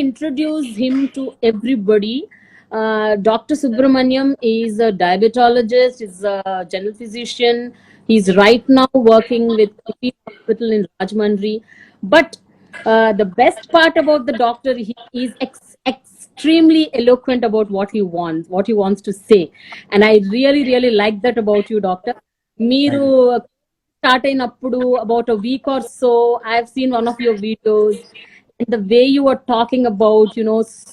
introduce him to everybody. Dr. Subramaniam is a diabetologist, is a general physician. He's right now working with PP Hospital in Rajmundry. But the best part about the doctor, he is extremely eloquent about what he wants to say. And I really like that about you, doctor. మీరు start అయినప్పుడు about a week or so, I've seen one of your videos. And the way you were talking about,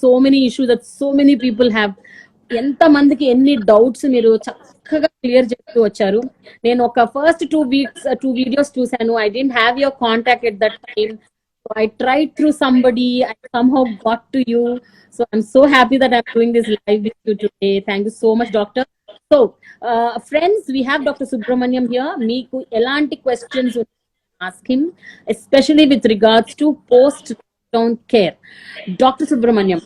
so many issues that so many people have. ఎంత మందికి ఎన్ని doubts మీరు చక్కగా clear చేస్తూ వచ్చారు. నేను ఒక ఫస్ట్ 2 వీడియోస్ చూసాను. I didn't have your contact at that time. So I tried through somebody. I somehow got to you. So I'm so happy that I'm doing this live with you today. Thank you so much, doctor. So, friends, we have Dr. Subramaniam here. Meeku elanti questions ask him, especially with regards to post-lockdown care. Dr. Subramaniam,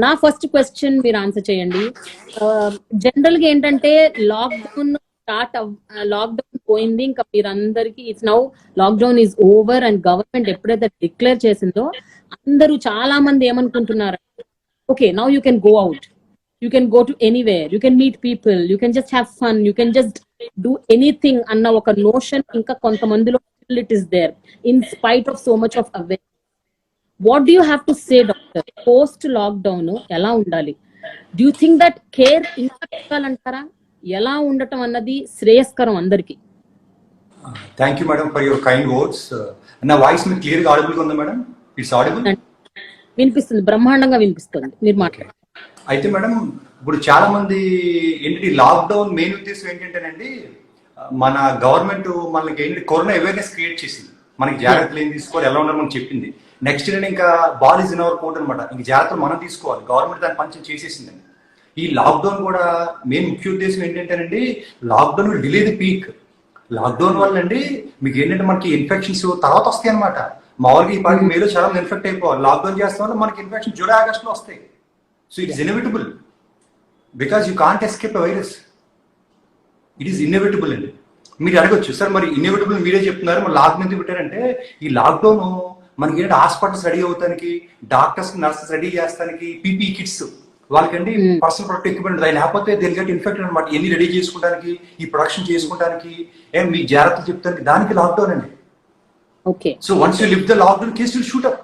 నా first question మీరు answer చేయండి. General గా ఏంటంటే lockdown పోయింది, ఇంకా మీరందరికి it's now lockdown is over and government ఎప్పుడైతే declare చేసిందో అందరూ చాలా మంది ఏమనుకుంటున్నారు, okay now you can go out, you can go to anywhere, you can meet people, you can just have fun, you can just do anything అన్న ఒక notion ఇంకా కొంతమందిలో it is there in spite of so much of awareness. What do you have to say, doctor? Post lockdown ఎలా ఉండాలి? Do you think that care ఇంకా పెట్టాలంటారా? ఎలా ఉండటం అన్నది శ్రేయస్కరం అందరికి? Thank you madam for your kind words. నా voice మీకు క్లియర్ గా ఆడిబుల్ గా ఉందా మేడం? It's audible? వినిపిస్తుంది, బ్రహ్మాండంగా వినిపిస్తుంది, మీరు మాట్లాడండి. అయితే మేడం, ఇప్పుడు చాలా మంది ఏంటి లాక్డౌన్ మెయిన్ ఉద్దేశం ఏంటంటేనండి, మన గవర్నమెంట్ మనకి ఏంటి కరోనా అవేర్నెస్ క్రియేట్ చేసింది. మనకి జాగ్రత్తలు ఏం తీసుకోవాలి, ఎలా ఉండాలి మనకు చెప్పింది. నెక్స్ట్ నేను ఇంకా ball is in our court అనమాట. ఇంక జాగ్రత్తలు మనం తీసుకోవాలి, గవర్నమెంట్ దాని పంచం చేసేసిందండి. ఈ లాక్డౌన్ కూడా మెయిన్ ముఖ్య ఉద్దేశం ఏంటంటేనండి, lockdown delay the peak. Lockdown వల్ల అండి మీకు ఏంటంటే మనకి ఇన్ఫెక్షన్స్ తర్వాత వస్తాయి అనమాట. మామూలుగా ఈ పాటి మేలో చాలా మంది ఇన్ఫెక్ట్ అయిపోవాలి. లాక్డౌన్ చేస్తాం వల్ల మనకి ఇన్ఫెక్షన్ జూలై ఆగస్టులో వస్తాయి. So it is inevitable because you can't escape a virus. It is inevitable అండి. మీరు అడగొచ్చు, సార్ మరి ఇన్ఎవిటబుల్ మీరే చెప్తున్నారు, మరి లాక్డౌన్ ఎందుకు పెట్టారంటే, ఈ లాక్డౌన్ మనకి ఏంటంటే హాస్పిటల్స్ రెడీ అవుతానికి, డాక్టర్స్ నర్సెస్ రెడీ చేస్తానికి, పీపీ కిట్స్ వాళ్ళకండి పర్సనల్ ప్రొటెక్టివ్ ఎక్విప్మెంట్ అది లేకపోతే దిల్ గెట్ ఇన్ఫెక్టెడ్ అనమాట. ఎన్ని రెడీ చేసుకోవడానికి, ఈ ప్రొడక్షన్ చేసుకోవడానికి, మీ జాగ్రత్తలు చెప్తానికి, దానికి లాక్డౌన్ అండి. Okay, so once you live the lockdown case will shoot up.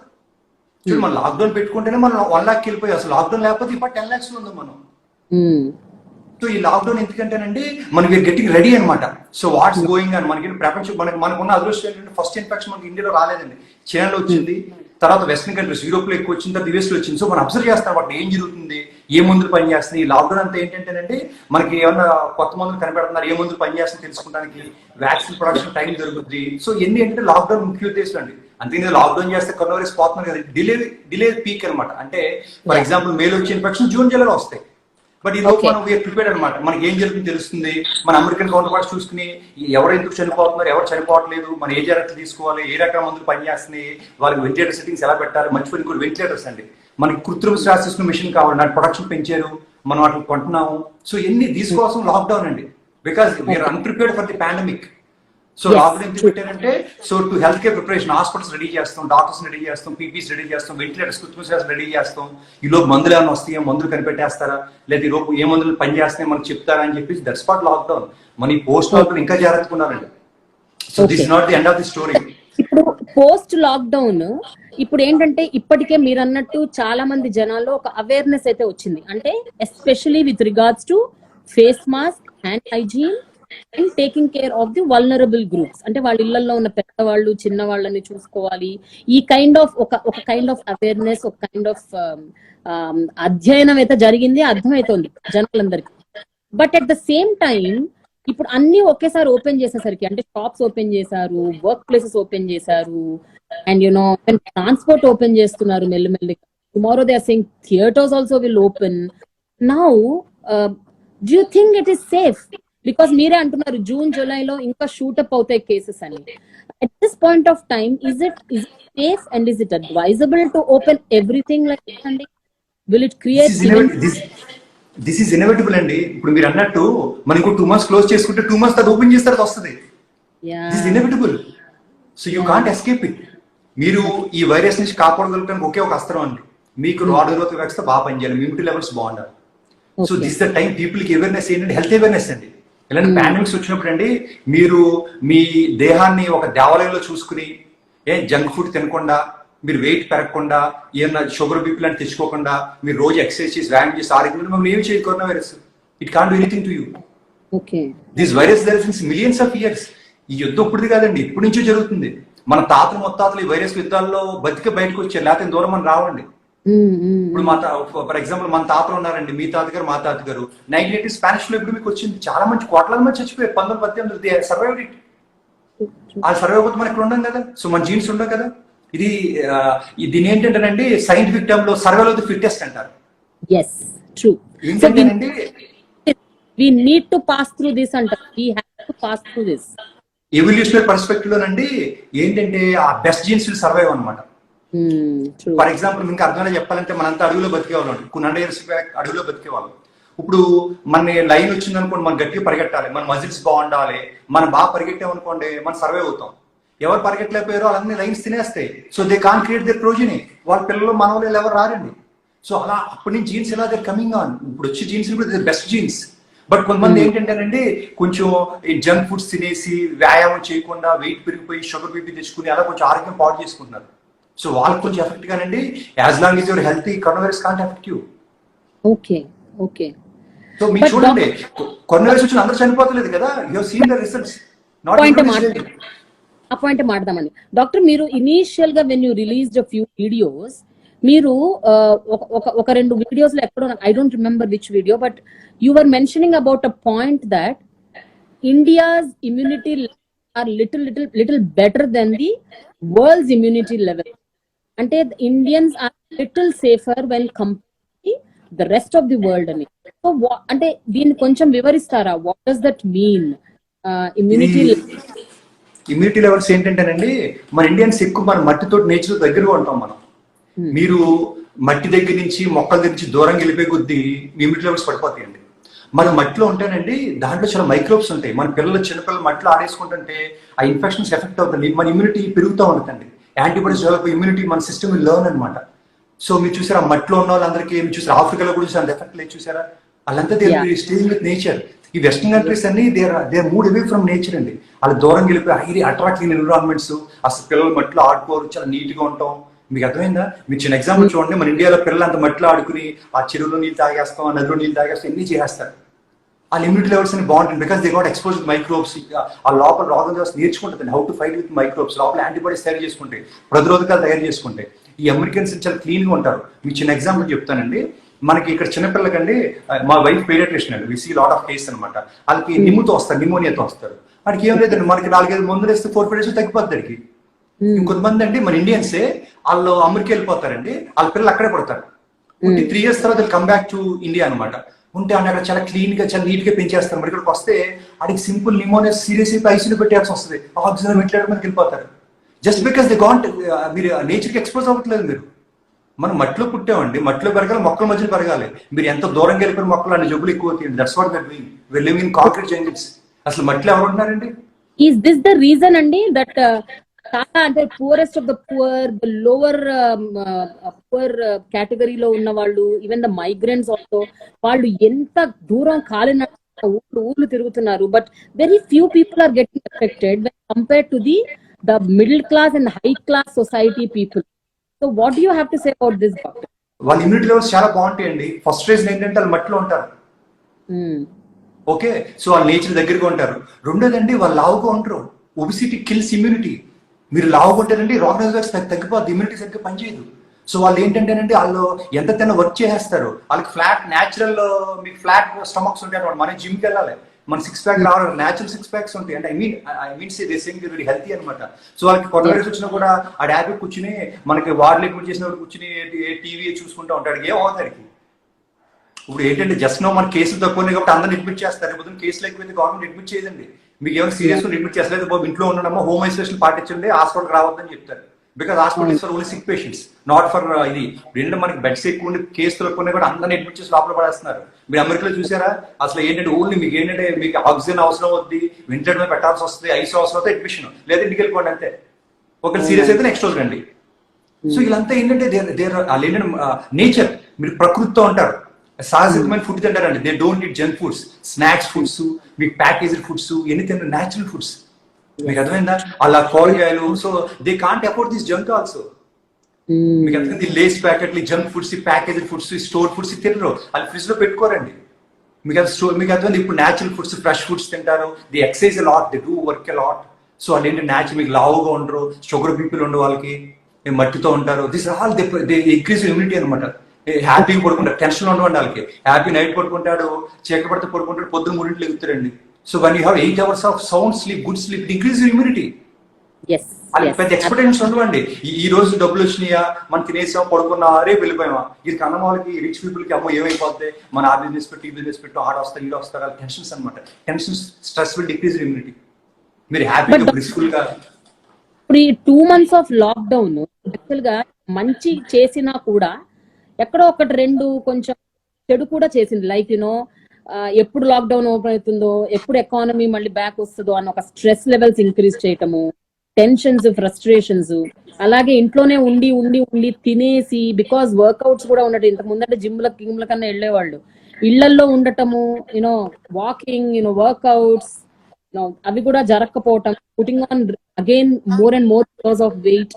చూడు, మనం లాక్డౌన్ పెట్టుకుంటేనే మనం 1 lakh వెళ్ళిపోయి, అసలు లాక్డౌన్ లేకపోతే ఇప్పుడు 10 lakhs ఉందాం మనం. సో ఈ లాక్డౌన్ ఎందుకంటేనండి మనం గెట్టింగ్ రెడీ అనమాట. సో వాట్స్ గోయింగ్ అని మనకి ప్రపంచం మనకున్న అదృష్టం ఏంటంటే, ఫస్ట్ ఇన్ఫెక్షన్ మనకి ఇండియాలో రాలేదండి, చైనాలో వచ్చింది, తర్వాత వెస్టర్న్ కంట్రీస్ యూరోప్ లో ఎక్కువ వచ్చింది, తర్వాత యుఎస్ లో వచ్చింది. సో మనం అబ్జర్వ్ చేస్తాం వాటి ఏం జరుగుతుంది, ఏ మందులు పనిచేస్తుంది. ఈ లాక్డౌన్ అంతా ఏంటంటేనండి మనకి ఏమన్నా కొత్త మందులు కనిపెడుతున్నారు, ఏ మందులు పనిచేస్తుంది తెలుసుకోవడానికి, వ్యాక్సిన్ ప్రొడక్షన్ టైం జరుగుతుంది. సో ఎన్ని ఏంటంటే లాక్డౌన్ ముఖ్య ఉద్దేశం అండి. అంతే లాక్డౌన్ చేస్తే కరోనా వైరస్ పోతున్నారు కదా, డిలే పీక్ అనమాట. అంటే ఫర్ ఎగ్జాంపుల్ మేలో వచ్చే ఇన్ఫెక్షన్ జూన్ జూలైలో వస్తాయి. బట్ ఈ లోపు మనం వీఆర్ ప్రిపేర్డ్ అనమాట. మనకి ఏం జరుగుతుందో తెలుస్తుంది. మన అమెరికన్ కౌంటర్ పార్ట్స్ చూసుకుని ఎవరు ఎందుకు చనిపోతున్నారు, ఎవరు చనిపోవట్లేదు, మన ఏ జాగ్రత్తలు తీసుకోవాలి, ఏ రకమైన మందులు పనిచేస్తున్నాయి, వాళ్ళకి వెంటిలేటర్ సెట్టింగ్స్ ఎలా పెట్టాలి. మర్చిపోయి ఇంకోటి వెంటిలేటర్స్ అండి, మనకి కృత్రిమ శ్వాస మిషన్ కావాలి, నాకు ప్రొడక్షన్ పెంచారు, మనం వాటిని కొంటున్నాము. సో ఎన్ని దీనికోసం లాక్డౌన్ అండి, because we're unprepared for the pandemic. So lockdown ఎందుకు పెట్టారంటే, so to health care preparation, hospitals ready చేస్తాం, డాక్టర్స్ రెడీ చేస్తాం, పీపీస్ రెడీ చేస్తాం, వెంటిలేటర్స్ కృత్రిమ శ్వాస రెడీ చేస్తాం. ఈ లోపు మందులు ఏమైనా వస్తాయో, మందులు కనిపెట్టేస్తారా, లేదా ఈ లోపు ఏ మందులు పనిచేస్తాయో మనకు చెప్తారా అని చెప్పేసి దట్స్ వాట్ లాక్డౌన్. మన ఈ పోస్ట్ లాక్డౌన్ ఇంకా జాగ్రత్తగా ఉన్నారండి. So this not the end of the story. ఇప్పుడు పోస్ట్ లాక్డౌన్ ఇప్పుడు ఏంటంటే, ఇప్పటికే మీరు అన్నట్టు చాలా మంది జనాల్లో ఒక అవేర్నెస్ అయితే వచ్చింది. అంటే especially with regards to face mask, hand hygiene and taking care of the vulnerable groups. అంటే వాళ్ళ ఇళ్లలో ఉన్న పెద్దవాళ్ళు, చిన్న వాళ్ళని చూసుకోవాలి. ఈ కైండ్ ఆఫ్ ఒక కైండ్ ఆఫ్ అవేర్నెస్, ఒక కైండ్ ఆఫ్ అధ్యయనం అయితే జరిగింది, అర్థమవుతోంది జనాలందరికీ. But at the same time ఇప్పుడు అన్ని ఒకేసారి ఓపెన్ చేసేసరికి, అంటే షాప్స్ ఓపెన్ చేశారు, వర్క్ ప్లేసెస్ ఓపెన్ చేశారు, అండ్ ట్రాన్స్పోర్ట్ ఓపెన్ చేస్తున్నారు మెల్లిమెల్లిగా. Tomorrow they are saying theatres also will open. Now do you think it is safe? Because మీరే అంటున్నారు జూన్ జూలైలో ఇంకా షూటప్ అవుతాయి కేసెస్ అని. At this point of time is it safe and is it advisable to open everything like this అండి? Will it create this is inevitable అండి. ఇప్పుడు మీరు అన్నట్టు మనం ఇంకో 2 months క్లోజ్ చేసుకుంటే 2 months అది ఓపెన్ చేస్తారు, వస్తుంది. This inevitable. So you can't escape it. మీరు ఈ వైరస్ నుంచి కాపాడగలగడానికి ఒకే ఒక అస్త్రం అండి, మీకు రోగనిరోధక వ్యవస్థ బాగా పనిచేయాలి, ఇమ్యూనిటీ లెవెల్స్ బాగుండాలి. So Okay. This the time people కి అవేర్నెస్ ఏంటంటే హెల్త్ అవేర్నెస్ అండి. ఇలాంటి పాండమిక్స్ వచ్చినప్పుడు అండి మీరు మీ దేహాన్ని ఒక దేవాలయంలో చూసుకుని జంక్ ఫుడ్ తినకుండా, మీరు వెయిట్ పెరగకుండా, ఏమన్నా షుగర్ బీపీ లాంటి తెచ్చుకోకుండా, మీరు రోజు ఎక్సర్సైజ్ చేసి వ్యాయామం చేసి ఆరోగ్యం మమ్మల్ని ఏమి చేయదు corona virus. It can't do anything to you. Okay. This virus there since millions of years. ఈ యుద్ధం ఇప్పుడుది కాదండి, ఇప్పటి నుంచో జరుగుతుంది. మన తాతలు ముత్తాతలు ఈ వైరస్ యుద్ధాల్లో బతికి బయటకు వచ్చారు, లేకపోతే దూరం మనం రావండి. ఇప్పుడు మా ఫర్ ఎగ్జాంపుల్ మన తాతలు ఉన్నారండి, మీ తాతగారు మా తాతగారు 1980 స్పానిష్ లో ఇప్పుడు మీకు వచ్చింది, చాలా మంది కోట్లాది మంది చచ్చిపోయారు 1918 సర్వైవ్ ఇట్. ఆ సర్వైవ్ అవుతుంది మనం ఇక్కడ ఉండం కదా, సో మన జీన్స్ ఉండవు కదా. ఇది దీని ఏంటంటేనండి సైంటిఫిక్ టర్మ్ లో సర్వైవల్ ఆఫ్ ది ఫిట్టెస్ట్ అంటారు. Yes, true. ఏంటంటేనండి We need to pass through this అంటారు. We have to pass through this. Evolutionary perspective లోనండి ఏంటంటే ఆ బెస్ట్ జీన్స్ విల్ సర్వైవ్ అనమాట. True. ఫర్ ఎగ్జాంపుల్ మీకు అర్థంగా చెప్పాలంటే మనంతా అడవిలో బతికేవాళ్ళం, కొన్ని 100 years బ్యాక్ అడవిలో బతికేవాళ్ళం. ఇప్పుడు మన లైన్ వచ్చింది అనుకోండి, మనం గట్టిగా పరిగెట్టాలి, మన మజిల్స్ బాగుండాలి, మనం బాగా పరిగెట్టామనుకోండి మనం సర్వైవ్ అవుతాం. ఎవరు పరిగెట్టలేకపోయారో వాళ్ళని లైన్స్ తినేస్తాయి. So they can create their progeny. వాళ్ళ పిల్లలు మనవలు ఎవరు రారండి. సో అలా అప్పటి నుంచి జీన్స్ ఎలా దర్ కమింగ్ ఆన్. ఇప్పుడు వచ్చే జీన్స్ కూడా బెస్ట్ జీన్స్. బట్ కొంతమంది ఏంటంటేనండి కొంచెం ఈ జంక్ ఫుడ్స్ తినేసి వ్యాయామం చేయకుండా వెయిట్ పెరిగిపోయి షుగర్ బీపీ తెచ్చుకుని అలా కొంచెం ఆరోగ్యం పాడు చేసుకుంటున్నారు. సో వాళ్ళకి కొంచెం ఎఫెక్ట్ గానండి. As long is your healthy corona virus can't effect you. Okay. Okay. So మీరు చూడండి కరోనా వైరస్ వచ్చిన అందరూ చనిపోతలేదు కదా. You have seen the results. ఆ పాయింట్ మాట్లాడదామని డాక్టర్, మీరు ఇనీషియల్ గా when you released a few videos, మీరు ఒక రెండు వీడియోస్ లో ఎక్కడో, I don't remember which video, but you were mentioning about a point that India's immunity are little better than the world's immunity level. అంటే Indians are little safer when compare the rest of the world అని. So అంటే దీన్ని కొంచెం వివరిస్తారా? What does that mean immunity levels ఏంటంటేనండి, మన Indians ఎక్కువ మన మట్టితో నేచర్ దగ్గరగా ఉంటాం మనం. మీరు మట్టి దగ్గర నుంచి మొక్కల దగ్గర నుంచి దూరంగా వెళ్ళిపోయే కొద్దీ ఇమ్యూనిటీ లెవెల్స్ పడిపోతాయండి. మన మట్టిలో ఉంటానండి దాంట్లో చాలా మైక్రోబ్స్ ఉంటాయి. మన చిన్నపిల్లలు మట్టిలో ఆడేసుకుంటుంటే ఆ ఇన్ఫెక్షన్స్ ఎఫెక్ట్ అవుతుంది, మన ఇమ్యూనిటీ పెరుగుతూ ఉంటుందండి. యాంటీబాడీస్ డెవలప్ ఇమ్యూనిటీ మన సిస్టమ్ లెర్న్ అనమాట. సో మీరు చూసారా మట్టిలో ఉన్న వాళ్ళందరికీ, మీరు చూసారు ఆఫ్రికాలో కూడా చూసారు అంత ఎఫెక్ట్ లేదు చూసారా. వాళ్ళంతా స్టేయింగ్ విత్ నేచర్. ఈ వెస్టర్న్ కంట్రీస్ అన్ని they move away from nature అండి. వాళ్ళు దూరం వెళ్ళిపోయి హైలీ అట్రాక్టింగ్ ఎన్విరాన్మెంట్స్, అసలు పిల్లలు మట్టిలో ఆడుకోరు, చాలా నీట్ గా ఉంటాం. మీకు అర్థమైందా? మీరు చిన్న ఎగ్జాంపుల్ చూడండి, మన ఇండియాలో పిల్లలు అంత మట్టిలో ఆడుకుని ఆ చెరువులో నీళ్ళు తాగేస్తాం, ఆ నదిలో నీళ్ళు తాగేస్తాం, ఎన్ని చేస్తారు. ఆ ఇమ్యూనిటీ లెవెల్స్ అని బాగుంటుంది because they got expose with microbes. ఆ లోపల రోగం వ్యవస్థ నేర్చుకుంటుంది how to fight with microbes. లోపల యాంటీబాడీస్ తయారు చేసుకుంటే, ప్రతిరోధకాలు తయారు చేసుకుంటే. ఈ అమెరికన్స్ చాలా క్లీన్ గా ఉంటారు. మీకు చిన్న ఎగ్జాంపుల్ చెప్తానండి. మనకి ఇక్కడ చిన్నపిల్లకండి, మా వైఫ్ పీడియాట్రిషియన్ అండి, we see lot of case అనమాట. వాళ్ళకి నిమ్ముతో వస్తారు, నిమోనియాతో వస్తారు. వాడికి ఏం లేదండి, మనకి 4-5 మందులు వేస్తే 4-5 days తగ్గిపోతుంది వాడికి. ఇంకొంతమంది అండి మన ఇండియన్సే వాళ్ళు అమెరికా వెళ్ళిపోతారండి, వాళ్ళ పిల్లలు అక్కడే పడతారు. 3 years తర్వాత కమ్ బ్యాక్ టు ఇండియా అనమాట. ఉంటే అక్కడ చాలా క్లీన్ గా చాలా నీట్ గా పెంచేస్తారు. మరి ఇక్కడికి వస్తే వాడికి సింపుల్ నిమోనియా సీరియస్ అయిపోయి ఐసీలో పెట్టాల్సి వస్తుంది, ఆక్సిజన్ వెంటిలేటర్ మీదకి వెళ్ళిపోతారు. జస్ట్ బికాస్ దే గాంట్, మీరు నేచర్కి ఎక్స్పోజ్ అవ్వట్లేదు. మీరు మనం మట్టిలో పుట్టామండి, మట్టిలో పెరగాలి, మొక్కల మధ్యలో పెరగాలి. మీరు ఎంత దూరంగా వెళ్ళిపోయిన మొక్కలు అన్ని జబ్బులు ఎక్కువ అవుతాయి. That's what we're doing. We're living in concrete jungles. అసలు మట్టిలో ఎవరు ఉంటున్నారండి? ఈస్ దిస్ ద రీజన్ అండి దట్ చాలా అంటే poorest of the poor, the lower poor కేటగిరీలో ఉన్న వాళ్ళు, ఈవెన్ ద మైగ్రెంట్స్ ఆల్సో, వాళ్ళు ఎంత దూరం కాలిన ఊర్లు తిరుగుతున్నారు. But very few people are getting affected when compared to the middle class and high class society people. So what you have to say about this doctor? వాళ్ళ immunity levels చాలా బాగుంటాయండి. First reason ఏంటంటే వాళ్ళు మట్టిలో ఉంటారు. Okay, so వాళ్ళ nature దగ్గరగా ఉంటారు. రెండోదండి వాళ్ళు లావుగా ఉంటారు. Obesity kills immunity. మీరు లావుగా ఉంటారండి, రోగనిరోధక తగ్గిపోద్ది, ఇమ్యూనిటీ సరిగ్గా పనిచేయదు. సో వాళ్ళు ఏంటంటేనండి వాళ్ళు ఎంత తిన్న వర్క్ చేసేస్తారు. వాళ్ళకి ఫ్లాట్ న్యాచురల్, మీకు ఫ్లాట్ స్టమక్స్ ఉంటాయి అనమాట. మనం జిమ్కి వెళ్ళాలి, మన 6 pack రావాలి, న్యాచురల్ 6 packs ఉంటాయి. అంటే I mean say they saying very healthy అనమాట. సో వాళ్ళకి కొత్త వైరస్ వచ్చినా కూడా ఆ డాబీ కూర్చుని మనకి వార్డులు అడ్మిట్ చేసిన కూర్చుని టీవీ చూసుకుంటూ ఉంటాడు, ఏం అవుతాడికి. ఇప్పుడు ఏంటంటే జస్ట్ నో మన కేసులు తక్కువ కాబట్టి అందరిని అడ్మిట్ చేస్తారు. రేపు కేసులు ఎక్కువైతే గవర్నమెంట్ అడ్మిట్ చేయదండి. మీకు ఏమైనా సీరియస్ అడ్మిట్ చేస్తలేదు, బాబు ఇంట్లో ఉండడమో హోమ్ ఐసోలేషన్ పాటించండి, హాస్పిటల్కి రావద్దని చెప్తారు. Because hospital for only sick patients, not for ఇది. ఏంటంటే మనకి బెడ్స్ ఎక్కువ ఉండి కేసులు ఎక్కువ కూడా అందరిని అడ్మిట్ చేసి లోపల పడేస్తున్నారు. మీరు అమెరికాలో చూసారా? అసలు ఏంటంటే ఓన్లీ మీకు ఏంటంటే మీకు ఆక్సిజన్ అవసరం అవుద్ది, వెంటిలేటర్ మీద పెట్టాల్సి వస్తుంది, ఐసీ అవసరం అవుతుంది, అడ్మిషన్ లేదా ఇంటికి వెళ్ళిపోండి అంతే. ఒకవేళ సీరియస్ అయితే నెక్స్ట్ రోజు రండి. సో వీళ్ళంతా ఏంటంటే దేర్ వాళ్ళు ఏంటంటే నేచర్, మీరు ప్రకృతితో ఉంటారు, సహజమైన ఫుడ్ తింటారండి. They don't need junk foods, snacks foods, మీకు ప్యాకేజ్డ్ ఫుడ్స్, ఎన్ని తింటారు న్యాచురల్ ఫుడ్స్. మీకు అర్థమైందా? అలా కూరగాయలు. So they can't afford this junk also. మీకు అర్థమైంది? లేస్ ప్యాకెట్లు, junk foods, packaged foods, store foods తినరు, వాళ్ళు ఫ్రిడ్జ్ లో పెట్టుకోరండి. మీకు అర్థమైంది? ఇప్పుడు న్యాచురల్ ఫుడ్స్, ఫ్రెష్ ఫుడ్స్ తింటారు. They exercise lot, they do work lot. So వాళ్ళు ఏంటి న్యాచురల్, మీకు లావుగా ఉండరు, షుగర్ బీపీలు ఉండవు వాళ్ళకి, మట్టితో ఉంటారు. This all they increase immunity అనమాట. హ్యాపీగా పడుకుంటారు, టెన్షన్ ఉండవండి వాళ్ళకి. హ్యాపీ నైట్ పడుకుంటాడు, చీకటి పడితే పడుకుంటాడు, పొద్దున్న 3 ఎగుతారండి. So when you have 8 hours of sound sleep, good sleep, increase immunity. పెద్ద ఎక్స్పెక్టేషన్స్ ఉండవండి. ఈ రోజు డబ్బులు వచ్చినాయా, మనం తినేసాం, పడుకున్నా, రేపు వెళ్ళిపోయామా. ఇది కన్న వాళ్ళకి, రిచ్ పీపుల్ కి అమ్మో ఏమైపోతే, మన ఆ బిజినెస్ పెట్టు, ఈ బిజినెస్ పెట్టు, ఆడ వస్తారు, ఈడ వస్తారు, టెన్షన్స్ అనమాట. Tension, stress will decrease immunity. మీరు హ్యాపీగా బ్లిస్ఫుల్ గా. ఇప్పుడు ఈ 2 months ఆఫ్ లాక్డౌన్ యాక్చువల్ గా మంచి చేసినా కూడా ఎక్కడో ఒకటి 2 కొంచెం చెడు కూడా చేసింది. లైక్ ఎప్పుడు లాక్డౌన్ ఓపెన్ అవుతుందో, ఎప్పుడు ఎకానమీ మళ్ళీ బ్యాక్ వస్తుందో అన్న ఒక స్ట్రెస్ లెవెల్స్ ఇంక్రీజ్ చేయటము, టెన్షన్స్, ఫ్రస్ట్రేషన్స్. అలాగే ఇంట్లోనే ఉండి ఉండి ఉండి తినేసి, బికాస్ వర్కౌట్స్ కూడా ఉండటం. ఇంతకు ముందంటే జిమ్ల కన్నా వెళ్ళేవాళ్ళు, ఇళ్లల్లో ఉండటము, వాకింగ్, వర్కౌట్స్, అవి కూడా జరగకపోవటం, putting on again more and more because of weight.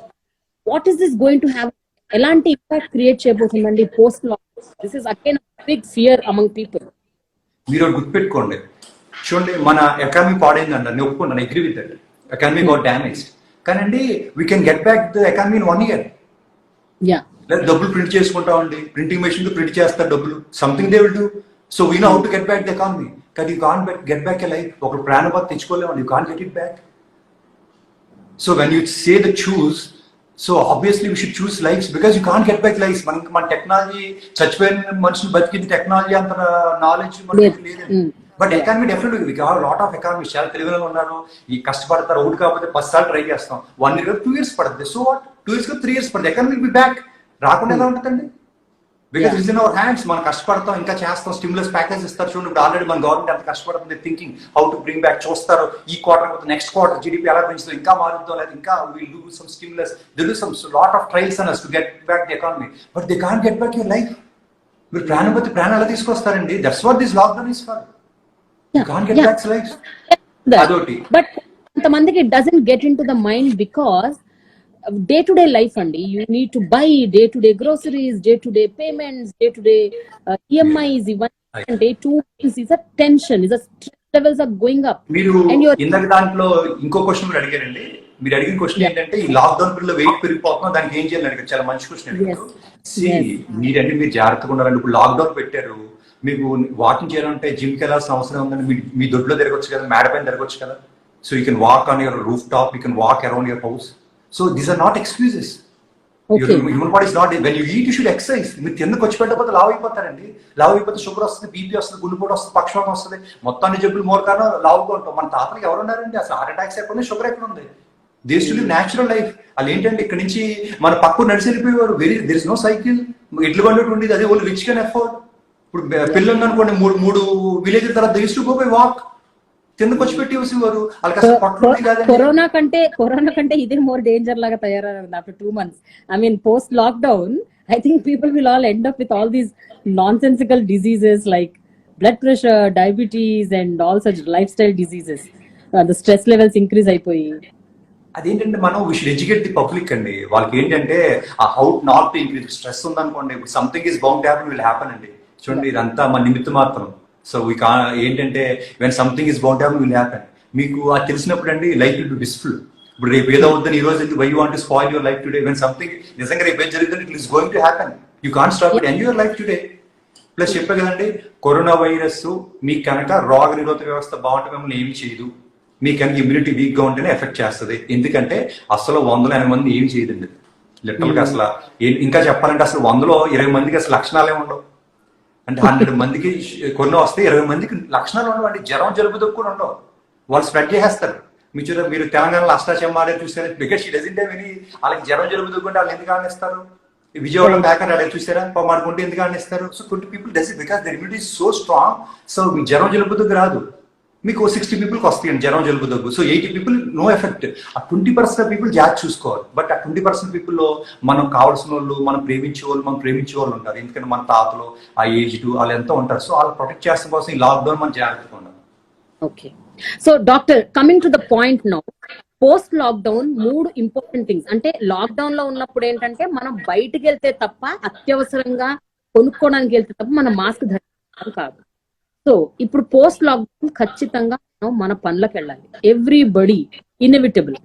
What is this going to have, ఎలాంటి ఇంపాక్ట్ క్రియేట్ చేయబోతుందండి post lockdown? This is again big fear among people. మీరు గుర్తుపెట్టుకోండి, చూడండి, మన ఎకానమీ పాడైందండి, నేను ఒప్పుకున్నాను, agree with that. Economy got damaged. కానండి we can get back the economy in 1 year. లేదా డబ్బులు ప్రింట్ చేసుకుంటామండి, ప్రింటింగ్ మెషిన్ తో ప్రింట్ చేస్తారు డబ్బులు, something they will do. So we know how to get back the economy. కానీ you can't get back a life. ఒక ప్రాణపాత తెచ్చుకోలేమండి, you can't get it back. So when you say the choose, so obviously we should choose lives, because you can't get back lives. మన technology, చచ్చిపోయిన మనుషులు బతికింది technology, అంత knowledge మనకి లేదండి. But economy definitely we have lot of economy. చాలా తెలివిలో ఉన్నారు, ఈ కష్టపడతారు, ఒకటి కాకపోతే 10 సార్లు ట్రై చేస్తాం. 1 year 2 years పడుతుంది. సో వాట్, 2 years 3 years పడుతుంది, ఎకానమీ బి బ్యాక్. రాకుండా ఎలా ఉంటుందండి? Because it's in our hands. మనం కష్టపడతాం, ఇంకా చేస్తాం, స్టిమ్యులస్ ప్యాకేజ్ ఇస్తారు. చూడండి, ఇప్పుడు ఆల్రెడీ మన గవర్నమెంట్ ఎంత కష్టపడుతుంది, thinking how to bring back. చూస్తారు ఈ క్వార్టర్ పోతే నెక్స్ట్ క్వార్టర్ జీడీపీ ఎలా పెంచుతాం, ఇంకా మారుద్దాం, లేదా ఇంకా will do some stimulus, they do some lot of trials and to get back the economy. But they can't get back your life. మీరు ప్రాణం ఎలా తీసుకొస్తారండి? That's what this lockdown is for. You can't get back life. But కొంతమందికి it doesn't get into the mind because day to day life అండి, you need to buy day to day groceries, day to day payments, day to day EMIs, even day 2 is a tension, is a stress levels are going up. మీరు ఇందాక దాంట్లో ఇంకో question మీరు అడిగారండి. మీరు అడిగిన question ఏంటంటే, ఈ లాక్డౌన్ పీరియడ్ లో వెయిట్ పెరిగిపోతున్నా, దానికి ఏం చేయాలని అడిగారు. చాలా మంచి క్వశ్చన్ అడిగారు. మీరండి, మీరు జాగ్రత్తగా ఉండాలండి. ఇప్పుడు లాక్డౌన్ పెట్టారు, మీకు వాకింగ్ చేయాలంటే జిమ్కి వెళ్ళాల్సిన అవసరం ఉందండి. మీ దొడ్లో తిరగొచ్చు కదా, మేడ పైన తిరగొచ్చు కదా. So you can walk on your roof top, you can walk around your house. So these are not excuses. Human body is not, when you eat you should exercise. మీరు తిందుకు వచ్చి పెట్టకపోతే లావ్ అయిపోతారండి. లావ్ అయిపోతే షుగర్ వస్తుంది, బీపీ వస్తుంది, గుండెపోటు వస్తుంది, పక్షవాతం వస్తుంది, మొత్తాన్ని జబ్బులు మోర్ కారణం లావుగా ఉంటాం. మన తాతలకి ఎవరు ఉన్నారండి అసలు? హార్ట్ అటాక్స్ ఎక్కడ ఉన్నాయి, షుగర్ ఎక్కడ ఉంది? These to live natural life. వాళ్ళు ఏంటంటే ఇక్కడ నుంచి మన పక్కన నడిచి వెళ్ళిపోయేవారు. దెర్ ఇస్ నో సైకిల్, ఎడ్లు బండి ఉండేది, అదే ఓన్లీ రిచ్ కెన్ అఫోర్డ్. ఇప్పుడు పిల్లలు అనుకోండి, 3 విలేజ్ తర్వాత they used to go by walk. కిందకు వచ్చి పెట్టి వచ్చేవారు. కరోనా కంటే ఇదే మోర్ డేంజర్ లాగా తయారయ్యారు after 2 months. I mean, post lockdown, I think people will all end up with all these nonsensical diseases like blood pressure, diabetes, and all such lifestyle diseases. The stress levels increase అయిపోయి. అదేంటంటే మనం we should educate the public అండి. వాళ్ళకి ఏంటంటే ఆ how not to increase stress ఉందనుకోండి, something is bound to happen, will happen అండి. చూడండి, ఇదంతా మన నిమిత్తం మాత్రం. సో వీ కా ఏంటంటే when something is bound to happen, will happen. మీకు అది తెలిసినప్పుడు అండి లైఫ్ విల్ బి బ్లిస్ఫుల్. ఇప్పుడు రేపు ఏదో అవుతుంది, ఈ రోజు why you want to spoil your life today. When something నిజంగా రేపు ఏం జరుగుతుంది, it is going to happen. You can't stop it, enjoy your life today. Plus చెప్పే కదండి, కరోనా వైరస్ మీకు కనుక రోగ నిరోధక వ్యవస్థ బాగుంటే మిమ్మల్ని ఏమి చేయదు. మీకు కనుక ఇమ్యూనిటీ వీక్ గా ఉంటేనే ఎఫెక్ట్ చేస్తుంది. ఎందుకంటే అసలు 180 మంది ఏమి చేయదండి లిటరల్ గా. అసలు ఇంకా చెప్పాలంటే అసలు 100లో 20 మందికి అసలు లక్షణాలే ఉండవు. అంటే 100 మందికి కొన్ని వస్తే 20 మందికి లక్షణాలు ఉండవు అండి. జ్వరం, జలుబు, దగ్గు కూడా ఉండవు. వాళ్ళు స్ప్రెడ్ చేసేస్తారు. మీరు తెలంగాణలో అష్టాచెమ్మాడే చూసారా? Because she doesn't have any. వాళ్ళకి జ్వరం, జలుబు, దగ్గు ఉంటే వాళ్ళు ఎందుకు ఆడిస్తారు? విజయవాడలో ప్యాకెట్ ఆడే చూసారా? మాడుకుంటే ఎందుకు ఆడిస్తారు? So 20 people does it because their immunity so strong. So మీ జ్వరం, జలుబు, దగ్గు రాదు. మీకు 60 పీపుల్కి వస్తాయండి జ్వరం జలుబు దగ్గు. So 80 people no effect. ఆ 20% పీపుల్ జాగ్రత్త చూసుకోవాలి. బట్ ఆ 20% పీపుల్లో మనం కావాల్సిన వాళ్ళు, మనం ప్రేమించే వాళ్ళు ఉంటారు. ఎందుకంటే మన తాతలు ఆ ఏజ్డ్ వాళ్ళు ఎంతో ఉంటారు. సో వాళ్ళు ప్రొటెక్ట్ చేసిన కోసం ఈ లాక్డౌన్ మనం జాగ్రత్తగా ఉండాలి. Okay, so doctor, coming to the point now, post lockdown 3 important things. అంటే లాక్డౌన్ లో ఉన్నప్పుడు ఏంటంటే మనం బయటికి వెళ్తే తప్ప, అత్యవసరంగా కొనుక్కోవడానికి వెళ్తే తప్ప మనం మాస్క్ ధరించడం కాదు. సో ఇప్పుడు పోస్ట్ లాక్డౌన్ ఖచ్చితంగా మనం మన పనులకు వెళ్ళాలి. Everybody inevitable.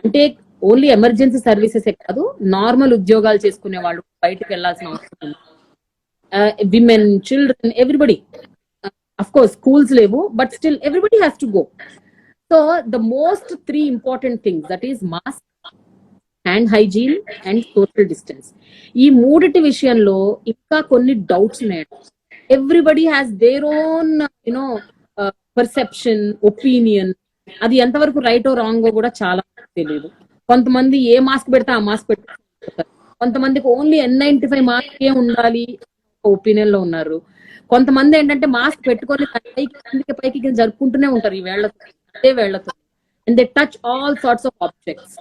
అంటే ఓన్లీ ఎమర్జెన్సీ సర్వీసెస్ కాదు, నార్మల్ ఉద్యోగాలు చేసుకునే వాళ్ళు బయటకు వెళ్లాల్సిన అవసరం ఉంది. Women, children, everybody. Of course schools లేవు, but still everybody has to go. So the most 3 important things, that is mask, hand hygiene and social distance. ఈ 3 విషయంలో ఇంకా కొన్ని డౌట్స్ ఉన్నాయి. Everybody has their own perception, opinion. అది ఎంతవరకు right ఓ wrong కూడా చాలా తెలియదు. కొంతమంది ఏ మాస్క్ పెడితే ఆ మాస్క్ పెడతారు, కొంతమందికి ఓన్లీ N95 మాస్కే ఉండాలి ఒపీనియన్ లో ఉన్నారు. కొంతమంది ఏంటంటే మాస్క్ పెట్టుకొని పైకి జరుపుకుంటూనే ఉంటారు ఈ వేళ్లతో, అదే వేళ్లతో. And they touch all sorts of objects,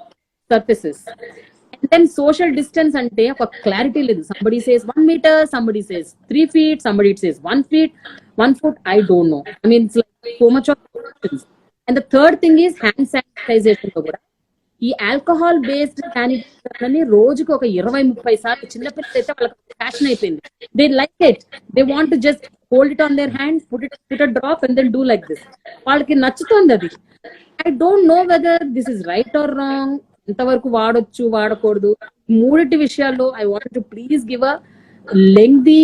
surfaces. And then social distance అంటే ఒక క్లారిటీ లేదు. Somebody says 1 meter, somebody says 3 feet, somebody says 1 feet, 1 foot. I don't know. I mean, it's like so much of questions. And the third thing is hand sanitization లో కూడా ఈ alcohol based sanitiser అని రోజుకి ఒక 20-30 సార్లు, చిన్నపిల్లలు అయితే వాళ్ళకి ఫ్యాషన్ అయిపోయింది. They like it, they want to just hold it on their hand, put a drop and then do like this. వాళ్ళకి నచ్చుతుంది అది. I don't know whether this is right or wrong, ఎంతవరకు వాడొచ్చు వాడకూడదు. 3 విషయాల్లో I want to please give a lengthy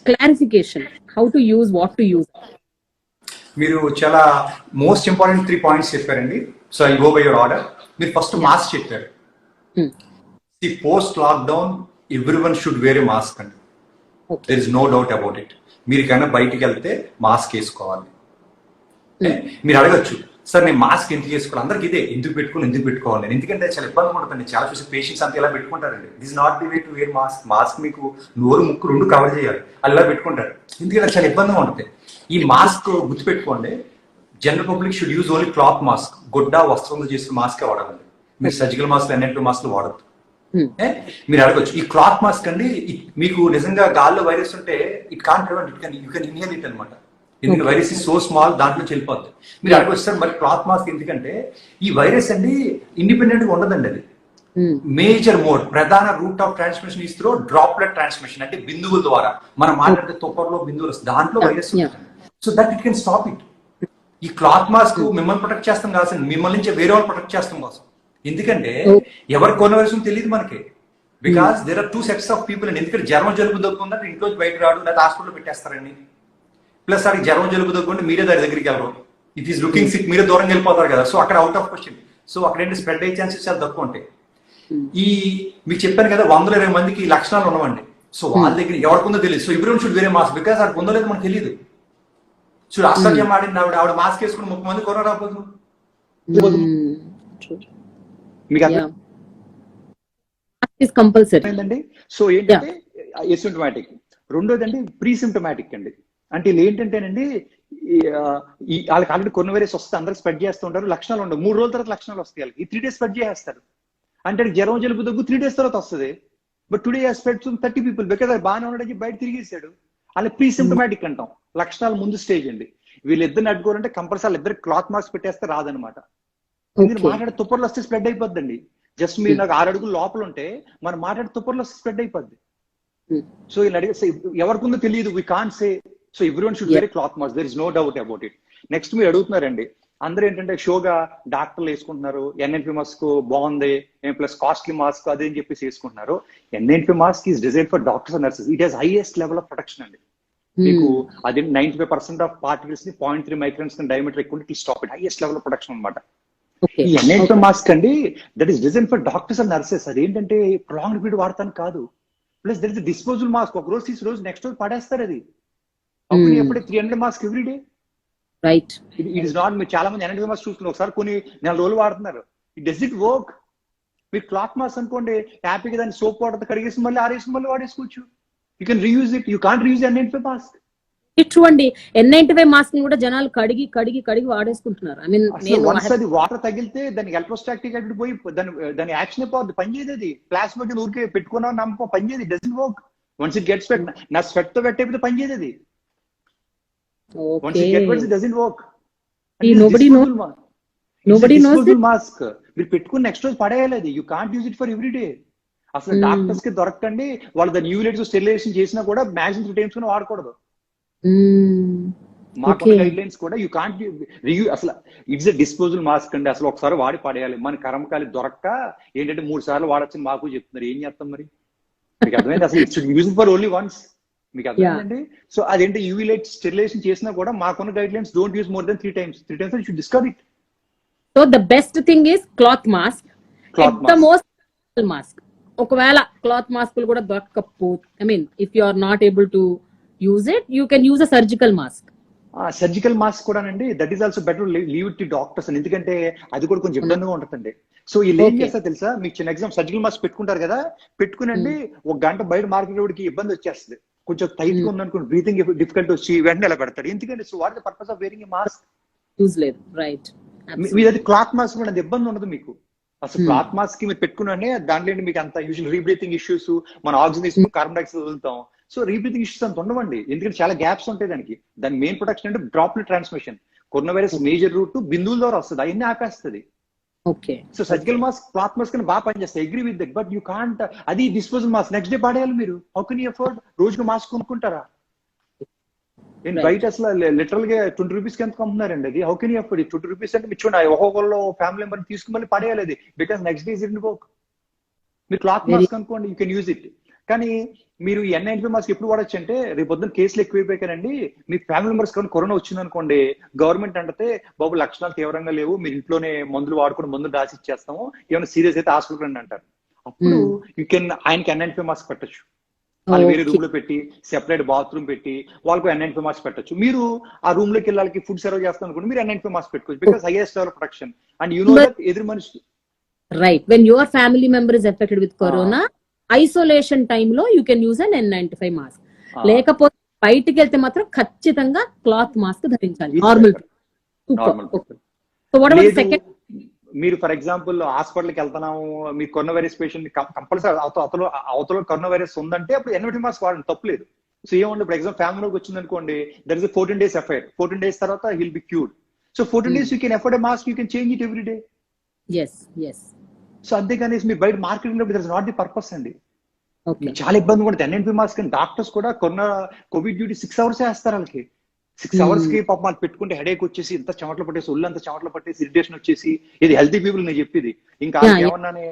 clarification, how to use, what to use. మీరు చాలా most important 3 points చెప్పారండి. So I go by your order. మీరు first mask చెప్పారు. The post lockdown everyone should wear a mask అండి. There is no doubt about it. మీరు కన్నా బయటికి వెళ్తే మాస్క్ వేసుకోవాలి. మీరు అడగచ్చు, సార్ నేను మాస్క్ ఎందుకు వేసుకోవాలి, అందరికి ఇదే ఎందుకు పెట్టుకోవాలి. ఎందుకంటే చాలా ఇబ్బందిగా ఉంటుందండి. చాలా చూసి పేషెంట్స్ అంతా ఇలా పెట్టుకుంటారండి. This not the way to wear mask. Mask మీకు నోరు, ముక్కు 2 కవర్ చేయాలి, అలా పెట్టుకుంటారు. ఎందుకంటే చాలా ఇబ్బందిగా ఉంటుంది. ఈ మాస్క్ గుర్తుపెట్టుకోండి, general public should use only cloth mask. గుడ్డ వస్త్రంలో చేసిన మాస్కే వాడాలి. మీరు సర్జికల్ మాస్క్, N95 మాస్క్ వాడద్దు. మీరు అడగచ్చు, ఈ క్లాత్ మాస్క్ అండి మీకు నిజంగా గాల్లో వైరస్ ఉంటే it can prevent, you can inhale it అనమాట. ఎందుకంటే వైరస్ ఇస్ సో స్మాల్, దాంట్లో వెళ్ళిపోద్ది. మీరు అడగచ్చు, సార్ మరి క్లాత్ మాస్క్ ఎందుకంటే ఈ వైరస్ అండి ఇండిపెండెంట్ గా ఉండదండి. అది మేజర్ మోడ్, ప్రధాన route of transmission is through droplet transmission. అంటే బిందువుల ద్వారా మనం మాట్లాడితే తుప్పర్లో బిందువులు వస్తుంది, దాంట్లో వైరస్ ఉంటుంది. So that it can stop it. ఈ క్లాత్ మాస్క్ మిమ్మల్ని ప్రొటెక్ట్ చేస్తాం కాదు, మిమ్మల్ని నుంచి వేరే వాళ్ళు ప్రొటెక్ట్ చేస్తాం కోసం. ఎందుకంటే ఎవరికి కొన్న వైరస్ తెలియదు మనకి. Because there are 2 sets of people అండి. ఎందుకంటే జ్వరం జలుబు దగ్గుందంటే ఇంట్లో బయట రాడు, లేదా హాస్పిటల్లో పెట్టేస్తారండి. ప్లస్ అది జ్వరం జలుబు దగ్గుంటే మీరే దాని దగ్గరికి వెళ్ళరు. ఇట్ ఈస్ లుకింగ్ సిక్, మీరే దూరం వెళ్ళిపోతారు కదా. సో అక్కడ అవుట్ ఆఫ్ క్వశ్చన్. సో అక్కడ ఏంటి స్ప్రెడ్ అయ్యే ఛాన్సెస్ చాలా తక్కువ ఉంటాయి. ఈ మీకు చెప్పాను కదా 120 మందికి ఈ లక్షణాలు ఉన్నవండి. సో వాళ్ళ దగ్గర ఎవరికి ఉందో తెలియదు. సో ఎవ్రీవన్ షుడ్ వేరే మాస్క్, బికాస్ అది ఉందో లేదో మనకు తెలియదు. చూడు ఆశ్చర్యం ఆడింది ఆవిడ మాస్క్ వేసుకుని 30 మంది కరోనా రాకపోదు. సో ఏంటంటే ఎసిమ్టమాటిక్. రెండోదండి ప్రీ సిమ్టమాటిక్ అండి. అంటే వీళ్ళు ఏంటంటేనండి వాళ్ళకి ఆల్రెడీ కొన్న వైరస్ వస్తే అందరికి స్ప్రెడ్ చేస్తుంటారు, లక్షణాలు ఉండవు. 3 రోజుల తర్వాత లక్షణాలు వస్తాయి వాళ్ళకి. ఈ 3 days స్ప్రెడ్ చేసేస్తారు. అంటే జ్వరం జలుబు దగ్గు 3 days తర్వాత వస్తుంది. But today spread 30 people because అది బాగానే ఉండడానికి బయట తిరిగేసాడు. అలా ప్రీ సిమ్టమాటిక్ అంటాం. లక్షణాలు ముందు స్టేజ్ అండి. వీళ్ళిద్దరిని అడ్డుకోవాలంటే కంపల్సరీ ఇద్దరు క్లాత్ మాస్క్ పెట్టేస్తే రాదనమాట. మీరు మాట్లాడే తుప్పర్లు వస్తే స్ప్రెడ్ అయిపోద్దండి. జస్ట్ మీరు నాకు 6 అడుగులు లోపల ఉంటే మనం మాట్లాడే తుప్పర్లు వస్తే స్ప్రెడ్ అయిపోద్ది. సో ఇలా అడిగే ఎవరికి ఉందో తెలియదు, we can't say. So everyone should wear cloth mask, there is no doubt about it. Next మీరు అడుగుతున్నారండి, అందరూ ఏంటంటే షోగా డాక్టర్లు వేసుకుంటున్నారు, N95 మాస్క్ బాగుంది, ప్లస్ కాస్ట్లీ మాస్క్ అదే అని చెప్పేసి వేసుకుంటున్నారు. N95 mask is design for doctors and nurses. It has highest level of protection అండి. మీకు అది 95% ఆఫ్ పార్టికల్స్ ని 0.3 microns డయామీటర్ ఎక్కువ ఉంటే stop it. Highest level of protection అనమాట. ఈ N95 మాస్క్ అండి that is design for doctors and nurses. అదేంటంటే ప్రాంగ్ పీరియడ్ వాడతాను కాదు. Plus that is disposal mask. ఒక రోజు తీసి రోజు నెక్స్ట్ రోజు పడేస్తారు. అది అప్పుడు ఎప్పుడే 300 mask every day. Right. It is not. మీరు చాలా మంది N95 మాస్క్ చూస్తున్నారు, ఒకసారి కొన్ని 4 రోజులు వాడుతున్నారు. It does it work. మీరు క్లాత్ మాస్క్ అనుకోండి, హ్యాపీగా దాన్ని సోప్ వాటర్ కడిగేసి మళ్ళీ ఆరేసి మళ్ళీ వాడేసుకోవచ్చు. You can reuse it. You can't reuse N95 mask. ఇటువంటి N95 మాస్క్ కూడా జనాలు కడిగి కడిగి కడిగి వాడేసుకుంటున్నారు. ఐ మీన్ నేను వన్స్ అది వాటర్ తగిలితే దానికి ఎలక్ట్రోస్టాటిక్ యాక్టివిటీ పోయి దాని యాక్షన్ అయిపోద్ది, పనిచేయదు. అది ప్లాస్మా కింద ఊరికే పెట్టుకున్నా నమ్మకం పనిచేయదు. Doesn't work once it gets wet. నా స్వెట్ తో వెట్ అయిపోతే పనిచేయదు అది. Once it get wet it doesn't work. nobody knows mask మీరు పెట్టుకుని నెక్స్ట్ రోజు పడేయాలి. అది you can't use it for every day. అసలు డాక్టర్స్ కి దొరకండి, వాళ్ళు దాన్ని యూలేట్స్ స్టెరిలైజేషన్ చేసినా కూడా మ్యాక్సిమం 3 times వాడకూడదు. మాకున్న గైడ్ లైన్స్ కూడా యూ కాంట్ అసలు ఇట్స్ ఎ డిస్పోజల్ మాస్క్ అండి. అసలు ఒకసారి వాడి పడేయాలి. మన కర్మకాలి దొరక్క ఏంటంటే 3 సార్లు వాడచ్చని మాకు చెప్తున్నారు. ఏం చేస్తాం మరి? మీకు అర్థమైంది? అసలు it's use for only once. మీకు అర్థమైందండి? సో అదేంటి యూవీ లైట్ స్టెరిలైజేషన్ చేసినా కూడా మాకున్న guidelines don't use more than 3 times. 3 times you should discard it. So the best thing is cloth mask. The most mask. ఒకవేళ cloth మాస్కులు కూడా దొరకకపోతే, I mean if you are not able to use it, you can use a surgical mask. Surgical mask కూడా అండి, that is also better leave it to doctors అని. ఎందుకంటే అది కూడా కొంచెం ఇబ్బందిగా ఉంటుందండి. సో వీళ్ళు ఏం చేస్తారు తెలుసా? మీకు చిన్న ఎగ్జాంపుల్, సర్జికల్ మాస్క్ పెట్టుకుంటారు కదా, పెట్టుకునండి 1 గంట బయట మార్కెట్ ఇబ్బంది వచ్చేస్తుంది. కొంచెం టైట్ గా ఉందనుకోండి, బ్రీతింగ్ డిఫికల్ట్ వచ్చి వెంటనే ఎలా పెడతాడు. ఎందుకంటే so what the purpose of wearing a mask? Use లేదు. రైట్. మీది క్లాత్ మాస్క్ కూడా అది ఇబ్బంది ఉండదు మీకు. అసలు క్లాత్ మాస్క్ మీరు పెట్టుకునే దాంట్లో మీకు అంత యూజువల్ రీబ్రీతింగ్ ఇష్యూస్, మన ఆక్సిజన్ తీసుకుని కార్బన్ డైఆక్సైడ్ వదులుతాం. సో రీబ్రీతింగ్ ఇష్యూస్ అంత ఉండవండి. ఎందుకంటే చాలా గ్యాప్స్ ఉంటాయి దానికి. దాని మెయిన్ ప్రొటెక్షన్ అంటే droplet transmission. Corona virus major route బిందువుల ద్వారా వస్తుంది, అవన్నీ ఆపేస్తుంది. Okay. So surgical mask, cloth mask అని బాగా పనిచేస్తాయి. Agree with that. But you can't అది డిస్పోజల్ మాస్క్ నెక్స్ట్ డే పడేయాలి మీరు. How can you afford? రోజుకి మాస్క్ కొనుక్కుంటారా? నేను బయట అసలు లిటరల్ గా 20 రూపీస్ కి ఎంత కొంటున్నారండి అది. How can you afford? 20 rupees అంటే మీరు చూడండి, ఒక్కొక్కళ్ళు ఫ్యామిలీ మెంబర్ తీసుకుని మళ్ళీ పడేయాలి అది. Because next day is it work. మీరు క్లాత్ మాస్క్ అనుకోండి, యూ కెన్ యూజ్ ఇట్. కానీ మీరు ఈ N95 మాస్క్ ఎప్పుడు వాడచ్చు అంటే, రేపు పొద్దున్న కేసులు ఎక్కువైపోయానండి, మీ ఫ్యామిలీ మెంబర్స్ కానీ కరోనా వచ్చింది అనుకోండి, గవర్నమెంట్ అంటే బాబు లక్షణాలు తీవ్రంగా లేవు, మీరు ఇంట్లోనే మందులు వాడుకుని మందులు రాసి ఇచ్చేస్తాము, ఏమైనా సీరియస్ అయితే హాస్పిటల్ రండి అంటారు. అప్పుడు యూ కెన్ ఆయనకి N95 మాస్క్ పెట్టచ్చు. వాళ్ళు వేరే రూమ్ లో పెట్టి సెపరేట్ బాత్రూమ్ పెట్టి వాళ్ళకు N95 మాస్క్ పెట్టచ్చు. మీరు ఆ రూమ్ లోకి వెళ్ళాలి, ఫుడ్ సర్వ్ చేస్తాం అనుకోండి, మీరు N95 మాస్క్ పెట్టుకోవచ్చు. Because highest level protection. And you know that ఎదురు మనిషి right. When your family member is affected with corona, isolation time లో you can use an N95 mask. లేకపోతే బయటికి వెళ్తే మాత్రం ఖచ్చితంగా క్లాత్ మాస్క్ ధరించాలి. Normal. So what about second? మీరు ఫర్ ఎగ్జాంపుల్ హాస్పిటల్కి వెళ్తున్నాము, మీరు కరోనా వైరస్ పేషెంట్ కంపల్సరీ అవతల కరోనా వైరస్ ఉందంటే అప్పుడు N95 మాస్క్ వాడండి, తప్పలేదు. సో ఏమంటే ఫర్ ఎగ్జాంపుల్ ఫ్యామిలీలోకి వచ్చింది అనుకోండి, there is 14 days affair. 14 days తర్వాత he'll be cured. So 14 days you can afford a mask, you can change it every day. So అంతేగాని మీరు బయట మార్కెటింగ్ లో there is not the purpose అండి. చాలా ఇబ్బంది కూడా N95 మాస్క్. డాక్టర్స్ కూడా కోవిడ్ డ్యూటీ 6 hours వేస్తారు వాళ్ళకి. 6 hours కి పాపం వాళ్ళు పెట్టుకుంటే హెడేక్ వచ్చేసి ఇంత చెమటలు పట్టేసి, ఒళ్ళు అంతా చెమటలు పట్టేసి, ఇరిటేషన్ వచ్చేసి, ఇది హెల్తీ పీపుల్ నేను చెప్పేది. ఇంకా ఏమన్నానే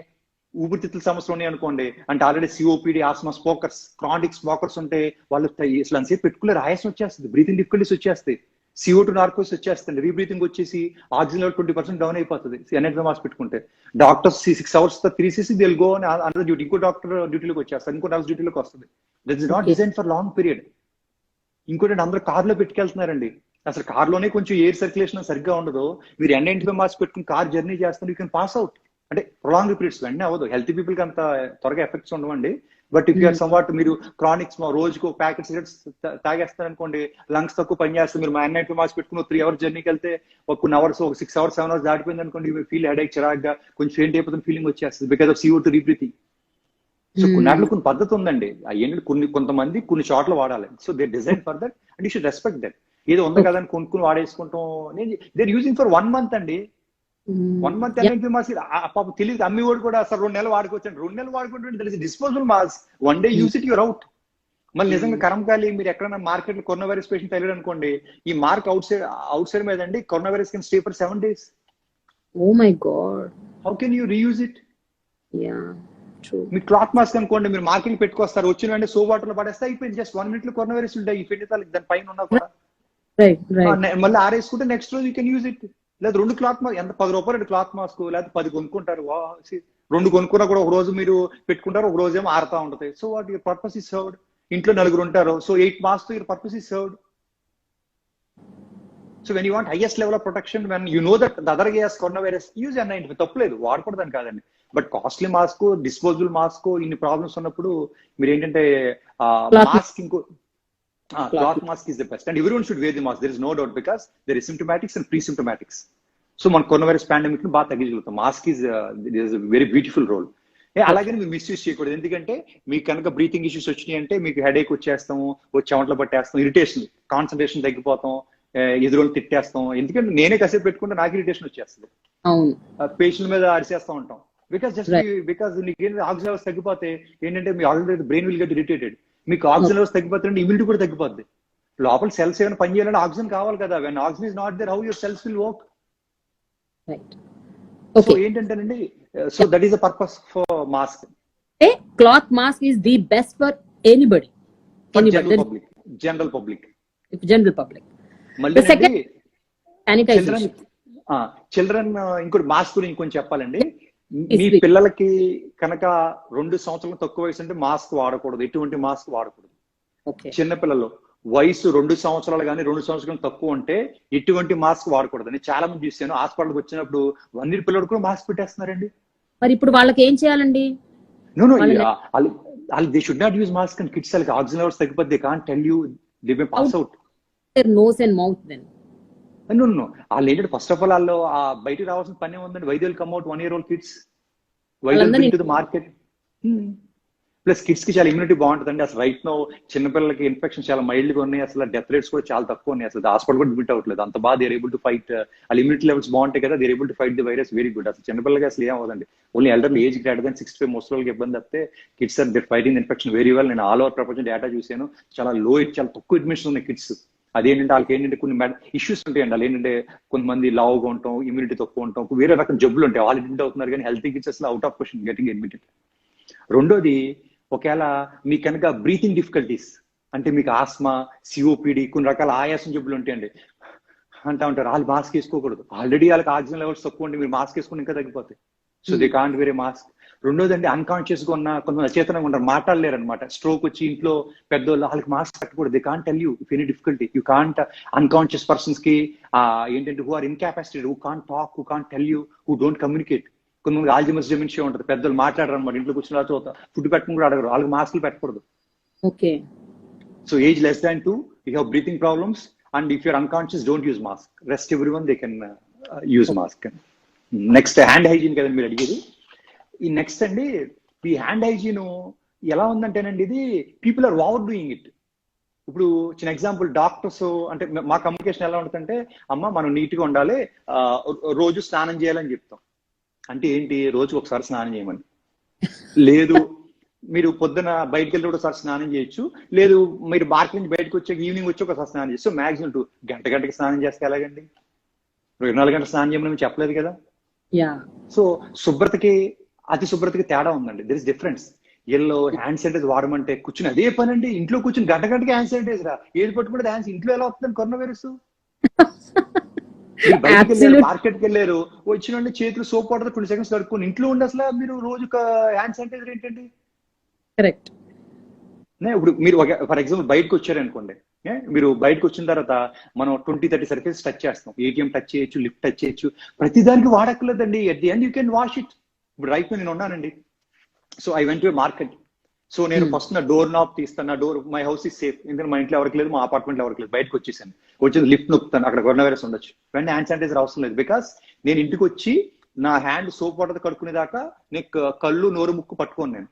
ఊపిరితిత్తుల సమస్యలు ఉన్నాయి అనుకోండి, అంటే already COPD, asthma, smokers, chronic smokers ఉంటే వాళ్ళు అసలు అంతసేపు పెట్టుకునే ఆయాసం వచ్చేస్తుంది, బ్రీతింగ్ డిఫికల్టీస్ వచ్చేస్తాయి, CO2 నార్కోస్ వచ్చేస్తుంది, రీబ్రీతింగ్ వచ్చేసి ఆక్సిజన్ లెవెల్ 20% డౌన్ అయిపోతుంది N95 మాస్క్ పెట్టుకుంటే. డాక్టర్స్ 6 hours తీసేసి దిల్ గో అని అందరూ డ్యూటీ, ఇంకో డాక్టర్ డ్యూటీలోకి వచ్చేస్తారు, ఇంకో నర్స్ డ్యూటీలోకి వస్తుంది. That is not design for long period. ఇంకోటి అందరూ కార్లో పెట్టుకెళ్తున్నారండి. అసలు కార్లోనే కొంచెం ఎయిర్ సర్క్యులేషన్ సరిగ్గా ఉండదు. మీరు N95 మాస్క్ పెట్టుకుని కార్ జర్నీ చేస్తున్నారు, యూ కెన్ పాస్ అవుట్. అంటే ప్రొలాంగ్ పీరియడ్స్ వెంటనే అవ్వదు. హెల్తీ పీపుల్ కి అంత త్వరగా ఎఫెక్ట్స్ ఉండవండి. బట్ ఇఫ్ యూఆర్ సమ్వాట్, మీరు క్రానిక్స్ రోజుకు ప్యాకెట్ సిగరెట్స్ తాగేస్తారు అనుకోండి, లంగ్స్ తక్కువ పనిచేస్తారు. మీరు N95 మాస్క్ పెట్టుకుని 3 hours జర్నీకి వెళ్తే ఒక కొన్ని అవర్స్, ఒక 6 hours 7 hours దాటిపోయింది అనుకోండి, యూ ఫీల్ హెడేక్, చిరాగ్గా, కొంచెం ఫెయింట్ అయిపోతున్న ఫీలింగ్ వచ్చేస్తుంది బికాస్ ఆఫ్ CO2 రీబ్రీతింగ్. సో కొన్ని పద్ధతి ఉందండి. ఏంటంటే కొంతమంది కొన్ని చోట్ల వాడాలి. So they design for that and you should respect that. ఏదో ఉంది కదా అని కొనుక్కుని వాడేసుకుంటాం. దే యూజింగ్ ఫర్ 1 month అండి. 1 month N95 మాస్క్ పాపం తెలియదు. అమ్మివాడు కూడా అసలు 2 నెలలు వాడుకోవచ్చండి. 2 నెలలు వాడుకుంటే తెలిసి disposable mask, 1 day use it, you're out. మళ్ళీ నిజంగా కరంకాలి మీరు ఎక్కడైనా మార్కెట్ లో కరోనా వైరస్ పేషెంట్ తగిలారు అనుకోండి, ఈ మార్క్ అవుట్ సైడ్ మీద అండి, corona virus can stay for 7 days. Oh my God. How can you reuse it? మీ క్లాత్ మాస్క్ అనుకోండి, మీరు మార్కెట్ పెట్టుకొస్తారు, వచ్చిన సో వాటర్ లో పడేస్తే అయిపోయింది. జస్ట్ 1 minute లో కరోనా వైరస్ ఉంటాయి. ఈ పెట్టి దాని పైన ఉన్నా కూడా మళ్ళీ ఆరేసుకుంటే నెక్స్ట్ రోజు యూ కెన్ యూజ్ ఇట్. లేదా 2 క్లాత్ మాస్క్, ఎంత 10 రూపాయలు 2 క్లాత్ మాస్క్, లేదా 10 కొనుక్కుంటారు. 2 కొనుక్కున్నా కూడా ఒక రోజు మీరు పెట్టుకుంటారు, ఒక రోజు ఏమో ఆరుతా ఉంటుంది. So what your purpose is served. ఇంట్లో 4 ఉంటారు, so 8 masks your purpose is served. So when you want highest level of protection, when you know that the other guy's corona virus, use N95. తప్పలేదు, వాడకూడదని కాదండి. But costly mask, disposable mask, ఇన్ని problems ఉన్నప్పుడు మీరు ఏంటంటే mask cloth mask is the best, and everyone should wear the mask. There is no doubt, because there is symptomatics and pre-symptomatics. So మన corona virus pandemic ని బాగా తగ్గించగలుగుతాం. Mask is very beautiful role. అలాగని మీరు misuse చేయకూడదు, ఎందుకంటే మీకు కనుక బ్రీతింగ్ ఇష్యూస్ వచ్చినాయి అంటే మీకు హెడేక్ వచ్చేస్తాం, చెమటలు పట్టేస్తాం, ఇరిటేషన్, కాన్సన్ట్రేషన్ తగ్గిపోతాం, ఎదురు తిట్టేస్తాం. ఎందుకంటే నేనే కసేపు పెట్టుకుంటే నాకు ఇరిటేషన్ వచ్చేస్తుంది, పేషెంట్ మీద అరిసేస్తా ఉంటాం. బికాస్ నీకు ఆక్సిజన్ లెవెల్స్ తగ్గిపోతే ఏంటంటే మీ already brain will get irritated. మీకు ఆక్సిజన్ లెవెల్స్ తగ్గిపోతే ఇమ్యూనిటీ కూడా తగ్గిపోద్ది. లోపల సెల్స్ ఏమైనా పని చేయాలంటే ఆక్సిజన్ కావాలి కదా. When oxygen is not there, how your cells will work? So ఏంటంటేనండి, so that is the purpose for mask. Cloth mask is the best for anybody. General public. మళ్ళీ sanitization. చిల్డ్రన్ ఇంకోటి mask గురించి కొంచెం చెప్పాలండి. మీ పిల్లలకి కనుక 2 సంవత్సరాలు తక్కువ వయసు అంటే మాస్క్ వాడకూడదు, ఎటువంటి మాస్క్ వాడకూడదు. చిన్న పిల్లలు వయసు 2 సంవత్సరాలు కానీ 2 సంవత్సరాలు తక్కువ ఉంటే ఎటువంటి మాస్క్ వాడకూడదు. నేను చాలా మంది చూసాను, హాస్పిటల్కి వచ్చినప్పుడు 1 year పిల్లలు కూడా మాస్క్ పెట్టేస్తున్నారండి. మరి ఇప్పుడు వాళ్ళకి ఏం చేయాలండి? They should not use mask and kids. వాళ్ళకి ఆక్సిజన్ లెవెల్స్ తగ్గిపోతే they can't tell you, they may pass out. Nose and mouth then వాళ్ళు ఏంటంటే ఫస్ట్ ఆఫ్ ఆల్ వాళ్ళు బయటకు రావాల్సిన పని ఉందండి. Why they will come out 1 year old kids? Why they will to the market? Plus kids కి చాలా immunity బాగుంటుందండి. అసలు రైట్ నో చిన్నపిల్లలకి ఇన్ఫెక్షన్ చాలా మైల్డ్ గా ఉన్నాయి, అసలు డెత్ రేట్స్ కూడా చాలా తక్కువ ఉన్నాయి. అసలు హాస్పిటల్ కూడా అడ్మిట్ అవ్వట్లేదు, అంత బాగా దేర్ ఏబుల్ టు ఫైట్. వాళ్ళ ఇమ్యూనిటీ లెవెల్స్ బాగుంటాయి కదా, they're able to fight the virus very good. అసలు చిన్నపిల్లలకి అసలు ఏం అవ్వదండి. Only elderly age greater than 65 most వాళ్ళకి ఇబ్బంది తప్పితే kids are there fighting infection very well. నేను ఆల్ ఓవర్ ప్రపంచం డేటా చూసాను, చాలా చాలా తక్కువ అడ్మిషన్ ఉన్నాయి కిడ్స్. అదేంటంటే వాళ్ళకి ఏంటంటే కొన్ని ఇష్యూస్ ఉంటాయండి. వాళ్ళు ఏంటంటే కొంతమంది లావుగా ఉంటాం, ఇమ్యూనిటీ తక్కువ ఉంటాం, వేరే రకం జబ్బులు ఉంటాయి, వాళ్ళు అడ్మిట్ అవుతున్నారు. కానీ హెల్తీ కిడ్స్ అసలు out of question getting admitted. రెండోది, ఒకవేళ మీకు కనుక బ్రీతింగ్ డిఫికల్టీస్ అంటే మీకు ఆస్మా, సిఓపిడి, కొన్ని రకాల ఆయాసం జబ్బులు ఉంటాయండి అంటా ఉంటారు, వాళ్ళు మాస్క్ వేసుకోకూడదు. ఆల్రెడీ వాళ్ళకి ఆక్సిజన్ లెవెల్స్ తక్కువ ఉంటే మీరు మాస్క్ వేసుకుని ఇంకా తగ్గిపోతాయి. So they can't wear a mask. రెండోదండి, అన్కాన్షియస్ గా ఉన్న కొంతమంది అచేతనంగా ఉంటారు, మాట్లాడలేరు అనమాట. స్ట్రోక్ వచ్చి ఇంట్లో పెద్దోళ్ళు, వాళ్ళకి మాస్క్ పెట్టకూడదు. They can't tell you if any difficulty. You can't unconscious persons కి ఏంటంటే who are incapacitated, who can't talk, who can't tell you, who don't communicate. కొంతమంది ఆల్జిమర్స్ డిమెన్షియా ఉంటుంది, పెద్దలు మాట్లాడరు అనమాట. ఇంట్లో కూర్చున్న తర్వాత ఫుడ్ పెట్టడం కూడా అడగరు, వాళ్ళకి మాస్క్లు పెట్టకూడదు. Okay. So age less than 2, you have breathing problems, and if you're unconscious, don't use mask. Rest everyone they can use mask. Next hand hygiene కదండి మీరు అడిగేది. ఈ నెక్స్ట్ అండి, ఈ హ్యాండ్ హైజీన్ ఎలా ఉందంటేనండి, ఇది people are over doing it. ఇప్పుడు చిన్న ఎగ్జాంపుల్, డాక్టర్స్ అంటే మా కమ్యూనికేషన్ ఎలా ఉంటుందంటే, అమ్మ మనం నీట్ గా ఉండాలి, రోజు స్నానం చేయాలని చెప్తాం. అంటే ఏంటి, రోజుకి ఒకసారి స్నానం చేయమని. లేదు మీరు పొద్దున బయటకు వెళ్ళి ఒకసారి స్నానం చేయొచ్చు, లేదు మీరు మార్కెట్ నుంచి బయటకు వచ్చాక ఈవినింగ్ వచ్చి ఒకసారి స్నానం చేయొచ్చు. సో మాక్సిమం 2 గంటకి స్నానం చేస్తే ఎలాగండి? 24 గంటలు స్నానం చేయమని చెప్పలేదు కదా. సో శుభ్రతకి అతి శుభ్రతకి తేడా ఉందండి. There is difference. వీళ్ళు హ్యాండ్ శానిటైజర్ వాడమంటే కూర్చుని అదే పని అండి, ఇంట్లో కూర్చుని గంటకి హ్యాండ్ శానిటైజర్ ఏది పట్టుకుంటే హ్యాండ్స్ ఇంట్లో ఎలా వస్తుంది కరోనా వైరస్? బయటకు వెళ్ళారు, మార్కెట్కి వెళ్ళారు, వచ్చిన చేతులు సోప్ వాటర్ 20 seconds కడుక్కొని ఇంట్లో ఉండి అసలు మీరు రోజు హ్యాండ్ శానిటైజర్ ఏంటండి? కరెక్ట్. ఇప్పుడు మీరు ఫర్ ఎగ్జాంపుల్ బయటకు వచ్చారనుకోండి, మీరు బయటకు వచ్చిన తర్వాత మనం 20-30 సర్ఫేస్ టచ్ చేస్తాం. ఏటీఎం టచ్ చేయొచ్చు, లిఫ్ట్ టచ్ చేయొచ్చు, ప్రతిదానికి వాడక్కర్లేదండి. At the end you can wash it. ఇప్పుడు రైట్ నేను ఉన్నానండి, so I went to market. So నేను ఫస్ట్ నా డోర్ నాబ్ తీస్తాను, నా door, my house is safe, ఎందుకంటే మా ఇంట్లో ఎవరికి లేదు, మా అపార్ట్మెంట్ ఎవరికి లేదు. బయటకు వచ్చేసాను, వచ్చేది లిఫ్ట్ నొక్కుతాను, అక్కడ కరోనా వైరస్ ఉండొచ్చు. వెంటనే హ్యాండ్ శానిటైజర్ అవసరం లేదు, బికాస్ నేను ఇంటికి వచ్చి నా హ్యాండ్ సోప్ వాటర్ కడుక్కునేదాకా నేను కళ్ళు, నోరు, ముక్కు పట్టుకోను. నేను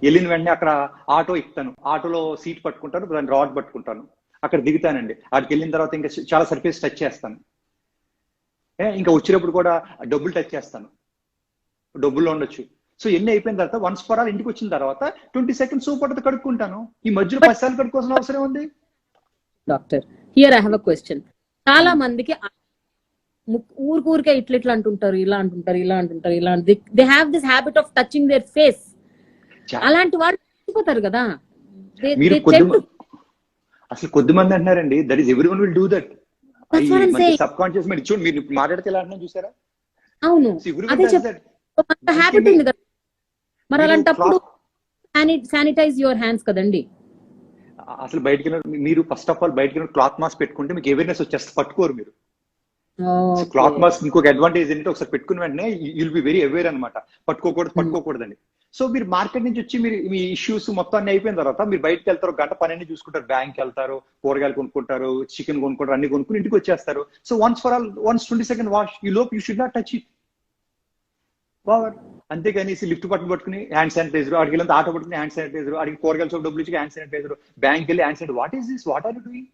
వెళ్ళిన వెంటనే అక్కడ ఆటో ఎక్కుతాను, ఆటోలో సీట్ పట్టుకుంటాను, దాని రాడ్ పట్టుకుంటాను, అక్కడ దిగుతానండి. అక్కడికి వెళ్ళిన తర్వాత ఇంకా చాలా సర్ఫేస్ టచ్ చేస్తాను. ఇంకా వచ్చేటప్పుడు కూడా డబ్బులు టచ్ చేస్తాను, డబ్బుల్లో ఉండొచ్చు. సో ఎన్ని అయిపోయిన తర్వాత వన్స్ ఫర్ ఆల్ ఇంటికి వచ్చిన తర్వాత 20 seconds సోప్ వాటర్ కడుక్కుంటాను. ఈ మధ్యలో 10 సార్లు కడుక్కోవాల్సిన అవసరం ఉంది? Doctor, here I have a question. చాలా మందికి ఊరికే ఇట్లా అంటుంటారు, ఇలా అంటుంటారు, ఇలా అంటుంటారు, ఇలా they have this habit of touching their face. అలాంటి వాళ్ళు చచ్చిపోతారు కదా. అసలు కొద్దిమంది అంటున్నారండి, that is everyone will do that. Sub conscious mind చూడండి, మీరు మాట్లాడితే ఎలా అంటున్నా చూసారా? అవును, అదే హ్యాబిట్ ఉంది కదా. మరి అలాంటప్పుడు శానిటైజ్ యువర్ హ్యాండ్స్ కదండి. అసలు బయటకి మీరు ఫస్ట్ ఆఫ్ ఆల్ బయటకి క్లాత్ మాస్క్ పెట్టుకుంటే మీకు అవేర్నెస్ వచ్చేస్తే పట్టుకోరు మీరు. క్లాత్ మాస్క్ ఇంకొక అడ్వాంటేజ్ ఏంటంటే ఒకసారి పెట్టుకుని వెంటనే యుల్ బి వెరీ అవేర్ అనమాట. పట్టుకోకూడదండి. సో మీరు మార్కెట్ నుంచి వచ్చి మీరు మీ ఇష్యూస్ మొత్తం అన్ని అయిపోయిన తర్వాత మీరు బయటకు వెళ్తారు, గంట పని చూసుకుంటారు, బ్యాంక్ వెళ్తారు, కూరగాయలు కొనుక్కుంటారు, చికెన్ కొనుక్కుంటారు, అన్ని కొనుక్కుని ఇంటికి వచ్చేస్తారు. So once for all 20 second wash ఈ లోపు you should not touch it power. అంతేగాని లిఫ్ట్ పట్టుకుని హ్యాండ్ శానిటైజర్, అడిగి వెళ్ళి ఆటో పట్టుకుని హ్యాండ్ శానిటైజర్, అడిగి కూరగాయల షాప్ డబ్బులు ఇచ్చి హ్యాండ్ శానిటైజర్, బ్యాంక్ వెళ్ళి hand sanitizer. What is this? What are you doing?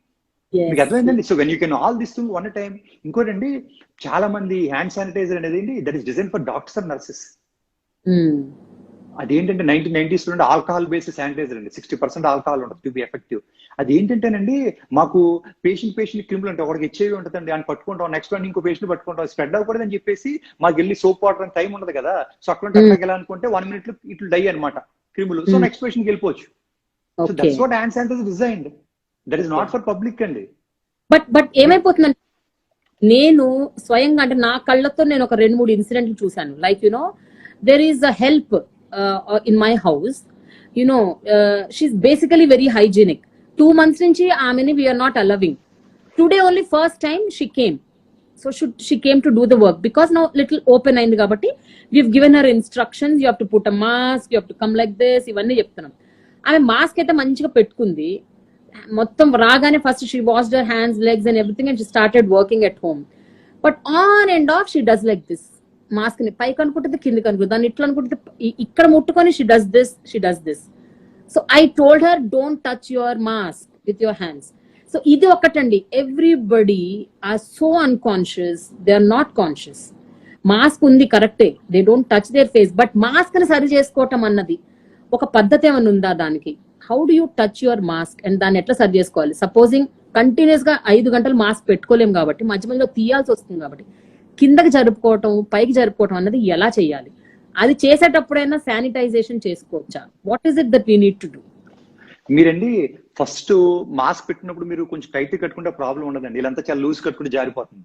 మీకు అర్థమైందండి. So when you can all this thing one time. ఇంకోటండి, చాలా మంది హ్యాండ్ శానిటైజర్ అనేది that is design for doctors and nurses. అదేంటంటే 1990s లో alcohol based sanitiser అండి. 60% alcohol ఉంటుంది టు బి ఎఫెక్టివ్. అదేంటంటేనండి, మాకు పేషెంట్ క్రిములు అంటే ఒకరికి హెచ్ఐవి ఉంటుందండి, అని పట్టుకుంటాం, నెక్స్ట్ వన్ ఇంకో పేషెంట్ పట్టుకుంటాం, స్ప్రెడ్ అవ్వకూడదు అని చెప్పేసి మాకు వెళ్ళి సోప్ వాటర్ అని టైం ఉండదు కదా. సో అక్కడ అనుకుంటే 1 minute లో ఇట్లు డై అనమాట క్రిములు. సో నెక్స్ట్ పేషెంట్కి వెళ్ళిపోవచ్చు. So that's what hand sanitizer designed. That is not for public అండి. బట్ ఏమైపోతుందంటే, నేను స్వయంగా అంటే నా కళ్ళతో నేను ఒక 2-3 ఇన్సిడెంట్లు చూశాను. Like there is a help in my house. She's basically very hygienic. 2 months nunchi ameni we are not allowing. Today only first time she came. So she came to do the work because now little open ayindi kabatti we've given her instructions. You have to put a mask, you have to come like this, ivanni cheptunam. Ame mask aithe manchiga pettukundi. Mottam raagane first she washed her hands, legs and everything and she started working at home. But on and off she does like this. Mask ని పైకి అనుకుంటుంది, కిందికి అనుకుంటుంది, దాన్ని ఇట్లా అనుకుంటుంది, ఇక్కడ ముట్టుకొని she does this. So I told her, don't touch your mask with your hands. So ఇది ఒకటండి, everybody are so unconscious, they are not conscious. Mask ఉంది కరెక్టే, they don't touch their face, but mask ని సరి చేసుకోవటం అన్నది ఒక పద్ధతి ఏమైనా ఉందా దానికి? How do you touch your mask and దాన్ని ఎట్లా సరి చేసుకోవాలి? సపోజింగ్ కంటిన్యూస్ గా 5 గంటలు మాస్క్ పెట్టుకోలేం కాబట్టి, మధ్య మధ్యలో తీయాల్సి వస్తుంది కాబట్టి, కిందకి జరుపుకోవటం, పైకి జరుపుకోవటం అన్నది ఎలా చేయాలి? అది చేసేటప్పుడైనా శానిటైజేషన్ చేసుకోవచ్చా? What is it that we need to do? మీరండి ఫస్ట్ మాస్క్ పెట్టినప్పుడు మీరు కొంచెం టైట్ కట్టుకుంటే ప్రాబ్లం ఉండదండి. ఇలాంతా చాలా లూజ్ కట్టుకుంటే జారిపోతుంది.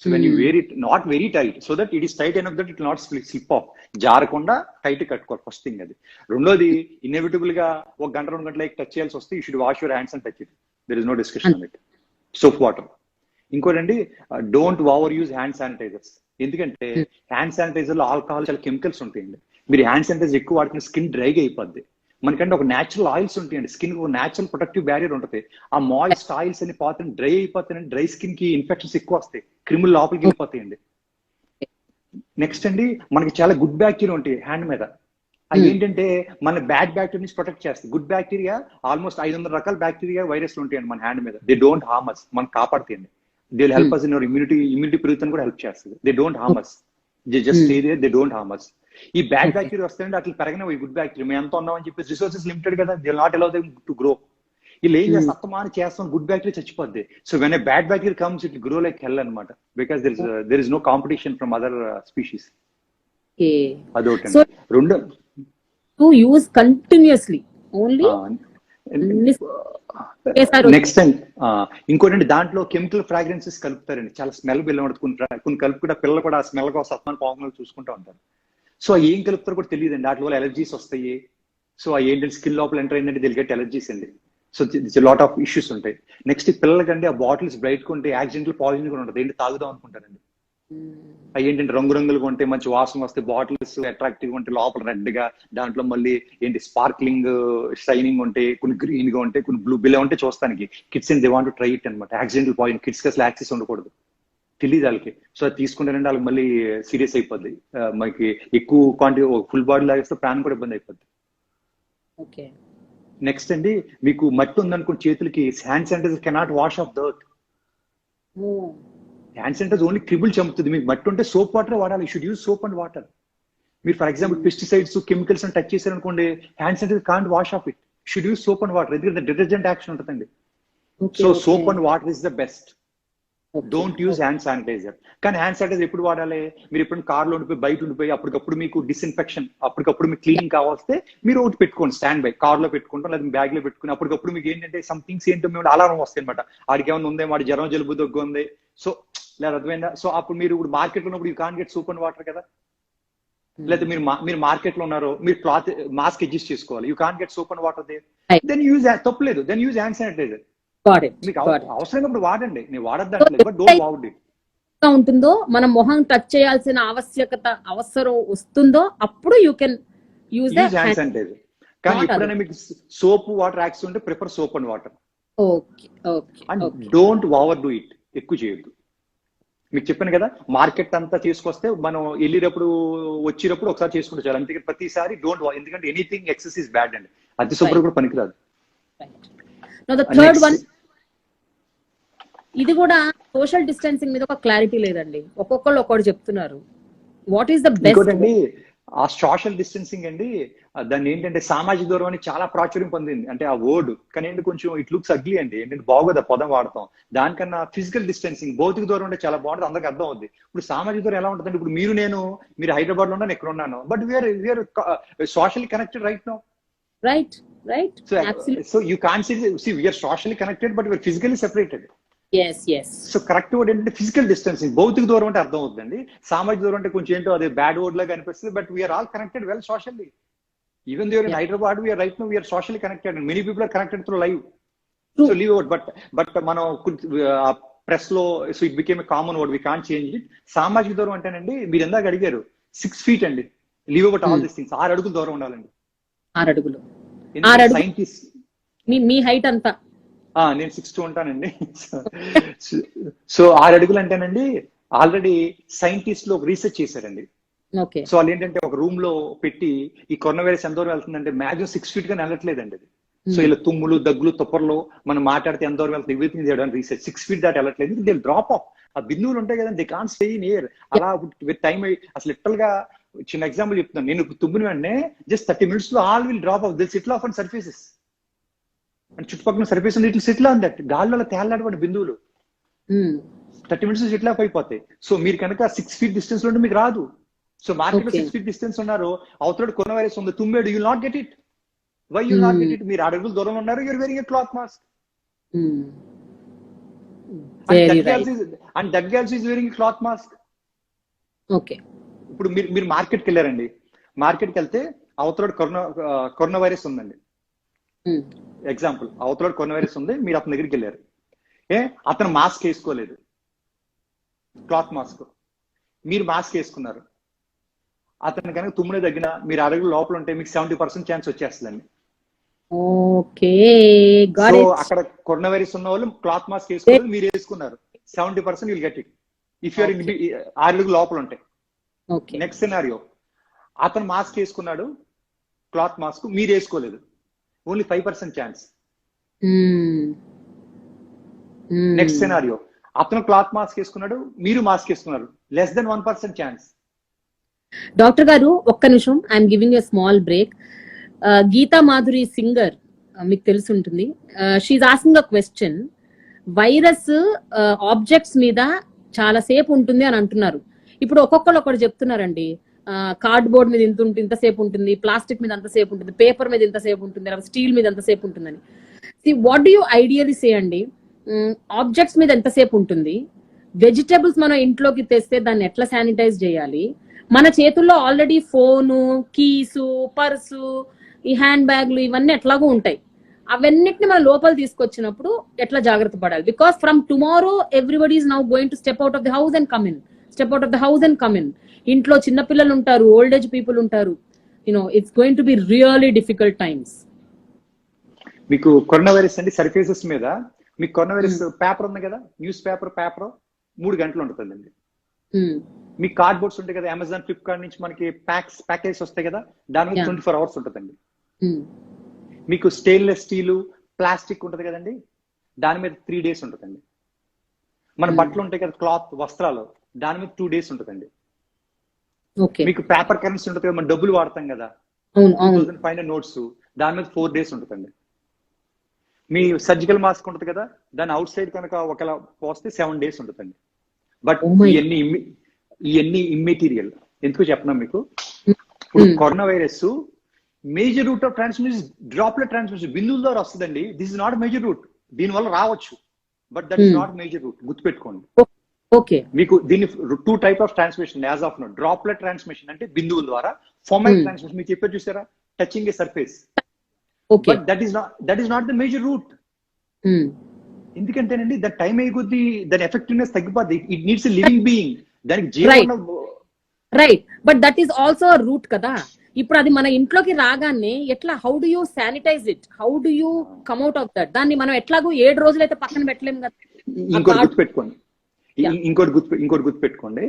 So when you wear it not very tight, so that it is tight enough that it not slip off. జారకుండా టైట్ కట్టుకోవాలి ఫస్ట్ థింగ్ అది. రెండోది, ఇన్ఎవిటబుల్ గా 1 గంట 2 గంటలకి టచ్ చేయాల్సి వస్తే you should wash your hands and touch it. There is no discussion on it. Soap water. ఇంకోటండి, don't over use hand sanitisers. ఎందుకంటే హ్యాండ్ శానిటైజర్ లో ఆల్కహాల్, చాలా కెమికల్స్ ఉంటాయండి. మీరు హ్యాండ్ శానిటైజర్ ఎక్కువ వాడుతున్న స్కిన్ డ్రైగా అయిపోద్ది. మనకంటే ఒక న్యాచురల్ ఆయిల్స్ ఉంటాయండి, స్కిన్ ఒక న్యాచురల్ ప్రొటెక్టివ్ బ్యారియర్ ఉంటుంది. ఆ మాయిస్ట్ ఆయిల్స్ అని పోతే డ్రై అయిపోతాయండి. డ్రై స్కిన్ కి ఇన్ఫెక్షన్స్ ఎక్కువ వస్తాయి, క్రిములు లోపలికి వెళ్ళిపోతాయండి. నెక్స్ట్ అండి, మనకి చాలా గుడ్ బ్యాక్టీరియా ఉంటాయి హ్యాండ్ మీద. అది ఏంటంటే మన బ్యాడ్ బ్యాక్టీరియా నుంచి ప్రొటెక్ట్ చేస్తుంది. గుడ్ బ్యాక్టీరియా ఆల్మోస్ట్ 500 రకాల బ్యాక్టీరియా, వైరస్లు ఉంటాయండి మన హ్యాండ్ మీద. దే డోంట్ హార్మ్ us, మనం కాపాడుతాయండి. They will help us in our immunity పెరుగుతాను కూడా హెల్ప్ చేస్తుంది. They don't harm us, they just stay there, they don't harm us. ఈ బ్యాడ్ బ్యాక్టీరియా వస్తాయండి, అట్లా పెరగనివి గుడ్ బ్యాక్టీరియా. మేము ఎంత ఉన్నామని చెప్పేసి రిసోర్సెస్ లిమిటెడ్ కదా, they will not allow them to grow. వీళ్ళు ఏం చేస్తే అత్తమాని చేస్తాం, గుడ్ బ్యాక్టీరియా చచ్చిపోద్ది. So when a bad bacteria comes it grow like hell అనమాట, because there is no competition from other species. అదొకటి. రెండు, two use continuously only. Next time ఇంకోటండి, దాంట్లో కెమికల్ ఫ్రాగ్రెన్సెస్ కలుపుతారండి. చాలా స్మెల్ బిల్ ఉంటుంది. కొన్ని కలుపుకుంటే పిల్లలు కూడా ఆ స్మెల్ కోసం అత్తమాని పాములు చూసుకుంటూ ఉంటారు. సో ఏం కలుపుతారో కూడా తెలియదండి. వాటి వల్ల ఎలర్జీస్ వస్తాయి. సో ఏంటంటే స్కిన్ లోపల ఎంటర్ అయిందంటే దిల్ గెట్ ఎలర్జీస్ అండి. సో లాట్ ఆఫ్ ఇష్యూస్ ఉంటాయి. నెక్స్ట్ పిల్లలకండి ఆ బాటిల్స్ బ్రైట్ కొంటే యాక్సిడెంటల్ పాయిజన్ కూడా ఉంటుంది. ఏంటి తాగుదాం అనుకుంటారండి. అవి ఏంటంటే రంగురంగులుగా ఉంటాయి, మంచి వాసన వస్తాయి, బాటిల్స్ అట్రాక్టివ్ గా ఉంటాయి, లోపల రెడ్ గా, దాంట్లో మళ్ళీ ఏంటి స్పార్క్లింగ్ షైనింగ్ ఉంటాయి, కొన్ని గ్రీన్ గా ఉంటాయి, కొన్ని బ్లూ బిల్ ఉంటాయి చూస్తానికి. Kids and they want to try it అనమాట. యాక్సిడెంటల్ పాయిజన్, కిడ్స్ కి అసలు యాక్సెస్ ఉండకూడదు, తెలియదు వాళ్ళకి. సో అది తీసుకుంటారంటే వాళ్ళకి మళ్ళీ సీరియస్ అయిపోద్ది. మనకి ఎక్కువ క్వాంటిటీ ఫుల్ బాడీ లాగేస్తే ప్రాణం కూడా ఇబ్బంది అయిపోద్ది. నెక్స్ట్ అండి, మీకు మట్టి ఉందనుకోండి చేతులకి, hand sanitiser cannot wash off dirt. Hand sanitiser only క్రిబుల్ చంపుతుంది. మీకు మట్టి ఉంటే సోప్ వాటర్ వాడాలి. Should use soap and water. మీరు ఫర్ ఎగ్జాంపుల్ పెస్టిసైడ్స్, కెమికల్స్ అని టచ్ చేశారు అనుకోండి, hand sanitiser can't wash off it. Should use soap and water, ఎందుకంటే డిటర్జెంట్ యాక్షన్ ఉంటుందండి. So soap and water is the best. Don't use hand sanitiser. కానీ hand sanitiser ఎప్పుడు వాడాలి? మీరు ఎప్పుడు కార్లో ఉండిపోయి, బయట ఉండిపోయి, అప్పటికప్పుడు మీకు డిస్ఇన్ఫెక్షన్, అప్పటికప్పుడు మీకు క్లీనింగ్ కావాల్స్తే మీరు ఒకటి పెట్టుకోండి, స్టాండ్ బై, కార్లో పెట్టుకుంటాం లేదా బ్యాగ్ లో పెట్టుకుని, అప్పటికప్పుడు మీకు ఏంటంటే సంథింగ్స్ ఏంటో మేము అలారం వస్తాయి అనమాట. ఆడికి ఏమైనా ఉందే, వాడి జ్వరం జలుబు దగ్గు ఉంది, సో లేదా అర్థమైందా? సో అప్పుడు మీరు ఇప్పుడు మార్కెట్ లో ఉన్నప్పుడు you can't get soap and water కదా. లేదా మీరు మార్కెట్ లో ఉన్నారు, మీరు క్లాత్ మాస్క్ అడ్జస్ట్ చేసుకోవాలి, you can't get soap and water they, then use, తప్పలేదు, దెన్ యూజ్ హ్యాండ్ శానిటైజర్. మీకు అవసరమైనప్పుడు వాడండి, నేను వాడద్దంటలేదు, బట్ డోంట్ వాడ్ ఇట్. ఉంటుందో మన మొహం టచ్ చేయాల్సిన అవసరం వస్తుందో అప్పుడు use the use hand sanitiser. కానీ Not ఎప్పుడైనా మీకు సోప్ వాటర్ యాక్స్ ఉంటే prefer soap and water. Okay okay and okay don't over do it, ఎక్కువ చేయొద్దు. మీకు చెప్పాను కదా, మార్కెట్ అంతా చేసుకొస్తే మనం వెళ్ళేటప్పుడు వచ్చేటప్పుడు ఒకసారి చేసుకుంటూ చాలు, అంతే ప్రతిసారి డోంట్. ఎందుకంటే ఎనీథింగ్ ఎక్సెస్ ఇస్ బ్యాడ్ అండి, అతి శుభ్రం కూడా పనికిరాదు. నౌ ద థర్డ్ వన్, ఇది కూడా సోషల్ డిస్టెన్సింగ్ మీద ఒక క్లారిటీ లేదండి, ఒక్కొక్కళ్ళు ఒక్కటి చెప్తున్నారు. What is the best? ఇంకోటండి ఆ సోషల్ డిస్టెన్సింగ్ అండి, దాన్ని ఏంటంటే సామాజిక దూరం అని చాలా ప్రాచుర్యం పొందింది, అంటే ఆ వర్డ్. కానీ ఏంటి కొంచెం ఇట్ లుక్స్ అగ్లీ అండి, ఏంటంటే బాగోదు ఆ పదం వాడతాం. దానికన్నా ఫిజికల్ డిస్టెన్సింగ్, భౌతిక దూరం అంటే చాలా బాగుంటుంది, అందరికి అర్థం అవుద్ది. ఇప్పుడు సామాజిక దూరం ఎలా ఉంటుందంటే, ఇప్పుడు మీరు హైదరాబాద్ లో ఉన్నాను, ఎక్కడ ఉన్నాను, but we are socially connected right now. Right right so you can't see we are socially connected but we are physically separated. yes yes so correct word ఏంటంటే ఫిజికల్ డిస్టెన్సింగ్. భౌతిక దూరం అంటే అర్థం అవుతుందండి, సామాజిక దూరం అంటే కొంచెం ఏంటో అదే బ్యాడ్ వర్డ్ లాగా అనిపిస్తుంది. But we are all connected well socially. Even they in Hyderabad we are right now we are socially connected and many people are connected through live. So leave out. But మనం ప్రెస్ లో so it became a common word, we can't change it. సామాజిక దూరం అంటేనండి, మీరు ఎందాక అడిగారు 6 feet అండి, leave out all this things. 6 అడుగులు దూరం ఉండాలండి. 6 అడుగులు. సైంటిస్ట్ మీ హైట్ అంతా? నేను 6'2" ఉంటానండి. సో 6 అడుగులు అంటేనండి, ఆల్రెడీ సైంటిస్ట్ లో రీసెర్చ్ చేశారండి. ఓకే. సో వాళ్ళు ఏంటంటే ఒక రూమ్ లో పెట్టి ఈ కరోనా వైరస్ ఎంత దూరం వెళ్తుందంటే మాక్సిమం 6 feet గా వెళ్ళట్లేదండి అది. సో ఇలా తుమ్ములు దగ్గులు తుప్పర్లో మనం మాట్లాడితే ఎంత దూరం వెళ్తుంది ఎవ్రీథింగ్ చేయడానికి రీసెర్చ్ 6 feet దాటి వెళ్ళట్లేదు. They drop off. ఆ బిందువులు ఉంటాయి కదండి, they can't stay in air. అలా విత్ టైం అసలు లిటరల్ గా చిన్న ఎగ్జాంపుల్ చెప్తున్నాను. నేను తుమ్మిన వెంటనే జస్ట్ 30 minutes లో all will drop off, they'll settle off and surfaces. And చుట్టుపక్కల సర్ఫేస్ ఉంది, ఇట్లా సెటిల్ ఆన్ దట్. గాల్లో తేలాడబడి బిందువులు 30 minutes సెటిల్ ఆఫ్ అయిపోతాయి. సో మీరు కనుక 6 feet డిస్టెన్స్ లో ఉంటే మీకు రాదు. సో మార్కెట్ లో 6 feet డిస్టెన్స్ ఉన్నారు, అవతల కరోనా వైరస్ ఉంది, తుమ్మాడు, you not get it. Why you not get it? మీరు 6 అడుగులు దూరం ఉన్నారు, you're wearing a cloth mask. And that girls is wearing cloth mask. Okay. ఇప్పుడు మీరు మార్కెట్కి వెళ్ళారండి, మార్కెట్కి వెళ్తే అవతల కరోనా వైరస్ ఉందండి. ఎగ్జాంపుల్, అవతల కరోనా వైరస్ ఉంది, మీరు అతని దగ్గరికి వెళ్ళారు. అతను మాస్క్ వేసుకోలేదు, క్లాత్ మాస్క్. మీరు మాస్క్ వేసుకున్నారు. అతను కనుక తుమ్మునే తగ్గిన మీరు 6 అడుగుల లోపల ఉంటే మీకు 70% ఛాన్స్ వచ్చేస్తుందండి. ఓకే. సో అక్కడ కరోనా వైరస్ ఉన్న వాళ్ళు క్లాత్ మాస్క్ వేసుకోలేదు, మీరు వేసుకున్నారు, 70% will get it if you are 6 అడుగుల లోపల ఉంటే. నెక్స్ట్ సినారియో, అతను మాస్క్ వేసుకున్నాడు, క్లాత్ మాస్క్, మీరు వేసుకోలేదు, ఓన్లీ 5% ఛాన్స్. నెక్స్ట్ సినారియో, అతను క్లాత్ మాస్క్ వేసుకున్నాడు, మీరు మాస్క్ వేసుకున్నారు, లెస్ దెన్ 1% ఛాన్స్. డాక్టర్ గారు ఒక్క నిమిషం, I'm giving a small break. Geetha Madhuri singer, మీకు తెలిసి ఉంటుంది, she's asking a question. Virus objects మీద చాలా సేపు ఉంటుంది అని అంటున్నారు. ఇప్పుడు ఒక్కొక్కరు ఒకటి చెప్తున్నారండి, కార్డ్బోర్డ్ మీద ఇంతసేపు ఉంటుంది, ప్లాస్టిక్ మీద అంతసేపు ఉంటుంది, పేపర్ మీద ఇంతసేపు ఉంటుంది, లేదా స్టీల్ మీద ఎంతసేపు ఉంటుందని. వాట్ డూ యూ ఐడియలీ సే అండి? ఆబ్జెక్ట్స్ మీద ఎంతసేపు ఉంటుంది? వెజిటబుల్స్ మనం ఇంట్లోకి తెస్తే దాన్ని ఎట్లా శానిటైజ్ చేయాలి? మన చేతుల్లో ఆల్రెడీ ఫోను, కీసు, పర్సు, ఈ హ్యాండ్ బ్యాగ్లు ఇవన్నీ ఎట్లాగో ఉంటాయి. అవన్నిటిని మనం లోపల తీసుకొచ్చినప్పుడు ఎట్లా జాగ్రత్త పడాలి? Because from tomorrow everybody is now going to step out of the house and come in, step out of the house and come in. ఇంట్లో చిన్న పిల్లలు ఉంటారు, ఓల్డ్ ఏజ్ పీపుల్ ఉంటారు. It's going to be really difficult times. మీకు corona virus అండి surfaces మీద, మీకు corona virus paper ఉంది కదా, న్యూస్ పేపర్ 3 గంటలు ఉంటుందండి. మీకు కార్డ్బోర్డ్స్ ఉంటాయి కదా, అమెజాన్, ఫ్లిప్కార్ట్ నుంచి మనకి ప్యాకేజ్ వస్తాయి కదా, దాని మీద 24 hours ఉంటుందండి. మీకు స్టెయిన్లెస్ స్టీలు, ప్లాస్టిక్ ఉంటుంది కదండి, దాని మీద 3 days ఉంటుందండి. మన బట్టలు ఉంటాయి కదా, క్లాత్, వస్త్రాలు, దాని మీద 2 days ఉంటుందండి. మీకు పేపర్ కరెన్సీ ఉంటుంది కదా, మనం డబ్బులు వాడతాం కదా, 2005 notes, దాని మీద 4 days ఉంటుందండి. మీ సర్జికల్ మాస్క్ ఉంటుంది కదా, దాని అవుట్ సైడ్ కనుక ఒకలా పోస్తే 7 days ఉంటుందండి. బట్ ఇవన్నీ ఇమ్మెటీరియల్. ఎందుకు చెప్పనా మీకు, ఇప్పుడు corona virus major route of transmission droplet transmission, బిందువుల ద్వారా వస్తుందండి. This is not major route, దీని వల్ల రావచ్చు, but that is not major route, గుర్తుపెట్టుకోండి. మీకు దీన్ని 2 types of transmission as of now. Droplet transmission అంటే బిందువుల ద్వారా, ఫోమైల్ ట్రాన్స్మిషన్ మీకు చెప్పారు చూసారా, touching a surface. But that is not the major route. ఎందుకంటేనండి దాని టైం అయిపోద్ది, దాని ఎఫెక్టివ్నెస్ తగ్గిపోద్ది. ఇట్ నీడ్స్ లివింగ్ బీయింగ్, దానికి జీవం. Right, but that is also route కదా. ఇప్పుడు అది మన ఇంట్లోకి రాగానే ఎట్లా, how do you sanitize it, how do you come out of that? దాన్ని మనం ఎట్లాగో 7 రోజులైతే పక్కన పెట్టలేము కదా. ఇంకోటి గుర్తుపెట్టుకోండి, ఇంకోటి గుర్తుపెట్టుకోండి,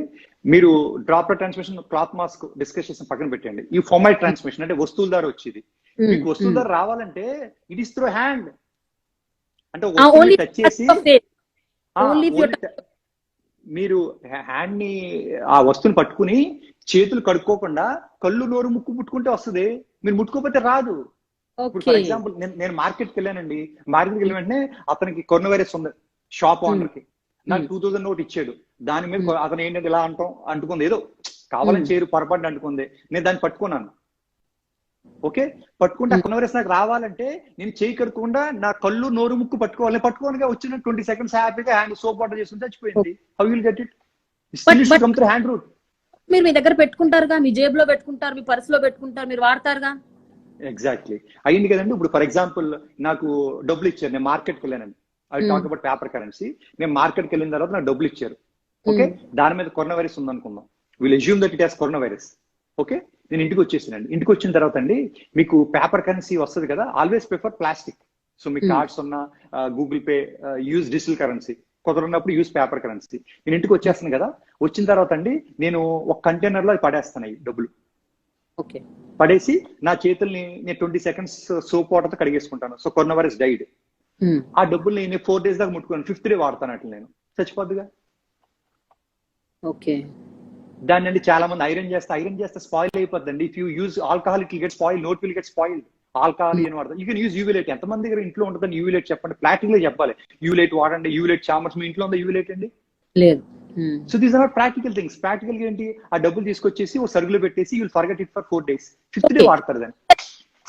మీరు droplet transmission, cloth mask discuss చేసిన పక్కన పెట్టండి. ఈ ఫార్మైట్ ట్రాన్స్మిషన్ అంటే వస్తువుల ద్వారా వచ్చేది. మీకు వస్తువుల ద్వారా రావాలంటే ఇట్ ఇస్ త్రూ హ్యాండ్. అంటే only టచ్ చేసి only if you మీరు హ్యాండ్ ని ఆ వస్తువుని పట్టుకుని చేతులు కడుక్కోకుండా కళ్ళు నోరు ముక్కు ముట్టుకుంటే వస్తుంది, మీరు ముట్టుకోకపోతే రాదు. ఇప్పుడు ఫర్ ఎగ్జాంపుల్ నేను మార్కెట్కి వెళ్ళానండి, మార్కెట్కి వెళ్ళిన వెంటనే అతనికి కరోనా వైరస్ ఉంది షాప్ ఓనర్ కి, నాకు 2000 నోట్ ఇచ్చాడు. దాని మీద అతను ఏంటంటే ఇలా అంటుకుంది, ఏదో కావాలని చేయరు పొరపాటు అంటుకుంది, నేను దాన్ని పట్టుకున్నాను. ఓకే, పట్టుకుంటే ఆ కరోనా వైరస్ నాకు రావాలంటే నేను చేయి కడుక్కుండా నా కళ్ళు నోరు ముక్కు పట్టుకోవాలి. పట్టుకోనిగా వచ్చిన 20 seconds హ్యాపీగా హ్యాండ్ సోప్ వాటర్ చేసుకుని చచ్చిపోయింది. How will get it? Come through hand route. మీరు మీ దగ్గర పెట్టుకుంటారుగా, మీ జేబులో పెట్టుకుంటారు, మీ పర్సులో పెట్టుకుంటారు, మీరు వాడతారుగా. ఎగ్జాక్ట్లీ అయ్యింది కదండి. ఇప్పుడు ఫర్ ఎగ్జాంపుల్ నాకు డబ్బులు ఇచ్చారు, నేను మార్కెట్కి వెళ్ళానండి. I talk about paper currency. నేను మార్కెట్కి వెళ్ళిన తర్వాత నాకు డబ్బులు ఇచ్చారు. ఓకే, దాని మీద కరోనా వైరస్ ఉందనుకుందాం. Will assume that it has corona virus. Okay, నేను ఇంటికి వచ్చేసానండి. ఇంటికి వచ్చిన తర్వాత అండి మీకు పేపర్ కరెన్సీ వస్తుంది కదా, ఆల్వేస్ ప్రిఫర్ ప్లాస్టిక్. సో మీ కార్డ్స్ ఉన్న Google Pay use digital currency, కుదరనప్పుడు యూజ్ పేపర్ కరెన్సీ. నేను ఇంటికి వచ్చేస్తాను కదా, వచ్చిన తర్వాత అండి నేను ఒక కంటైనర్ లో పడేస్తాను ఈ డబ్బులు. ఓకే, పడేసి నా చేతుల్ని నేను 20 seconds సోప్ వాటర్ తో కడిగేసుకుంటాను. So corona virus died. ఆ డబ్బుల్ని నేను 4 days దాకా ముట్టుకున్నాను, 5th day వాడతాను అట్లా, నేను చచ్చిపోద్దుగా. ఓకే, దాన్ని అండి చాలా మంది ఐరన్ చేస్తే స్పాయిల్ అయిపోద్దండి. If you use alcohol it will get spoil, note will get spoil. Alcohol ఏం వాడతాం? You can use UV light. ఎంతమంది దగ్గర ఇంట్లో ఉంటుందని యూవిలేట్ చెప్పండి, ప్రాక్టికల్ గా చెప్పాలి. యూవిలేట్ వాడండి, యూవిలేట్ చామర్స్. మీ ఇంట్లో ఉందా యూవిలేట్ అండి? లేదు. So these are not practical things. Practical గా ఏంటి, ఆ డబ్బులు తీసుకొచ్చేసి ఓ సరుకులు పెట్టేసి you will forget it for 4 days. 5th day వాడతారు దాన్ని.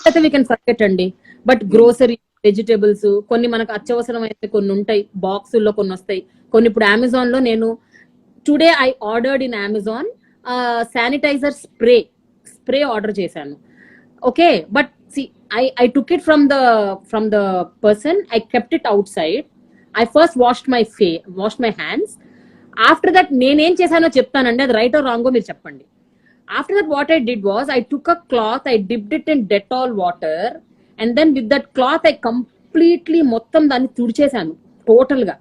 అయితే వీ కెన్ ఫర్గెట్ అండి. బట్ గ్రోసరీ, వెజిటేబుల్స్ కొన్ని మనకు అత్యవసరం అయితే కొన్ని ఉంటాయి, బాక్సుల్లో కొన్ని వస్తాయి. కొన్ని ఇప్పుడు అమెజాన్ లో నేను today I ordered in Amazon sanitiser spray order చేశాను. Okay, but I took it from the person. I kept it outside. I first washed my hands. After that నేనేం చేశానో చెప్తానండి, అది రైట్ ఆర్ రాంగో మీరు చెప్పండి. After that what I did was I took a cloth, I dipped it in Dettol water, and then with that cloth I completely మొత్తం దాన్ని తుడిచేశాను. Total గా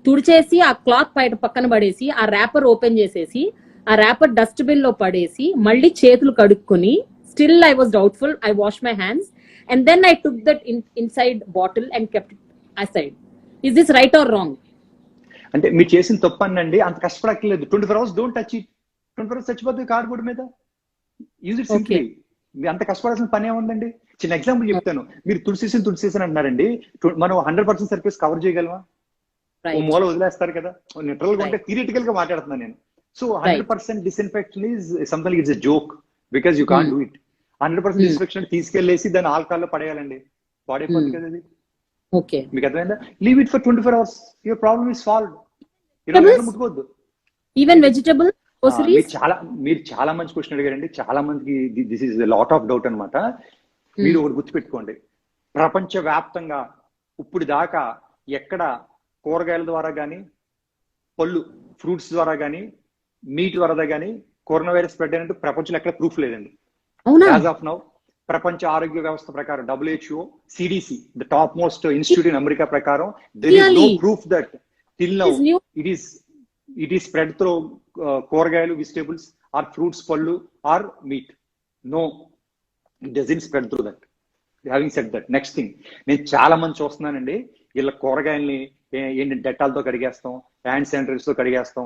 తుడిచేసి ఆ క్లాత్ పక్కన పడేసి ఆ ర్యాపర్ ఓపెన్ చేసేసి ఆ ర్యాపర్ డస్ట్బిన్ లో పడేసి మళ్ళీ చేతులు కడుక్కొని, still I was doubtful, I washed my hands and then I took that inside bottle and kept it aside. Is this right or wrong? అంటే మీరు చేసిన తప్పు అండి, అంత కష్టపడక్కర్లేదు. 24 hours don't touch it. 24 hours చచ్చిపోతుంది కార్డ్బోర్డ్ మీద. Use it simply. అంత కష్టపడాల్సిన పని ఏముందండి? చిన్న ఎగ్జాంపుల్ చెప్తాను. మీరు తుడిసేసి అంటున్నారండి, మనం 100% సర్ఫేస్ కవర్ చేయగలమా? ఓ మూల వదిలేస్తారు కదా. లిటరల్ గా ఉంటే థియరిటికల్ గా మాట్లాడుతున్నాను నేను. So 100% disinfection is something, it's a joke because you can't do it. 100% disinfection తీసుకెళ్లేసి దాన్ని ఆల్కహాల్ లో పడేయాలండి, పాడైపోతుంది కదా అది. ఓకే, మీకు అర్థమైందా? Leave it for 24 hours, your problem is solved. ముట్టుకోవద్దు. ఈవెన్ వెజిటబుల్ మీరు చాలా మంచి క్వశ్చన్ అడిగారండి. చాలా మందికి this is lot of doubt అనమాట. మీరు ఒకటి గుర్తుపెట్టుకోండి, ప్రపంచ వ్యాప్తంగా ఇప్పుడు దాకా ఎక్కడ కూరగాయల ద్వారా కానీ, పళ్ళు ఫ్రూట్స్ ద్వారా కానీ, మీట్ ద్వారా కానీ కరోనా వైరస్ స్ప్రెడ్ అయినట్టు ప్రపంచంలో ఎక్కడ ప్రూఫ్ లేదండి. యాజ్ ఆఫ్ నౌ ప్రపంచ ఆరోగ్య వ్యవస్థ ప్రకారం, WHO, CDC, the top most institute in America ప్రకారం, there is no proof that till now it is spread through కూరగాయలు, వెజిటేబుల్స్ ఆర్ ఫ్రూట్స్, పళ్ళు or meat. No, it doesn't spread through that. Having said that, next thing, నేను చాలా మంది చూస్తున్నానండి, వీళ్ళ కూరగాయల్ని ఏంటి డెటాల్తో కడిగేస్తాం, హ్యాండ్ శానిటైజర్స్ తో కడిగేస్తాం,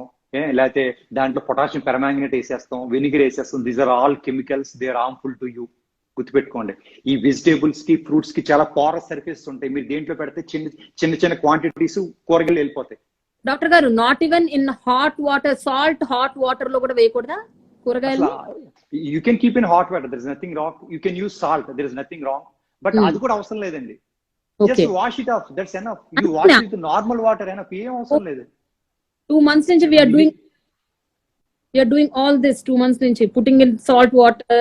లేకపోతే దాంట్లో పొటాషియం పెర్మాంగనేట్ వేసేస్తాం, వెనిగర్ వేసేస్తాం. These are all chemicals, they are harmful to you. గుర్తుపెట్టుకోండి, ఈ వెజిటేబుల్స్ కి, ఫ్రూట్స్ కి చాలా పారస్ సర్ఫేస్ ఉంటాయి. మీరు దేంట్లో పెడితే చిన్న క్వాంటిటీస్ కూరగాయలు వెళ్ళిపోతాయి. డాక్టర్ గారు, not even in hot water, salt hot water లో కూడా వేయకూడదా కూరగాయలు? You can keep in hot water, there is nothing wrong. You can use salt, there is nothing wrong. But అది కూడా అవసరం లేదండి. Just wash it off, that's enough. You wash with normal water enough, ఏం అవసరం లేదు. 2 months నుంచి we are doing all this. 2 months నుంచి putting in salt water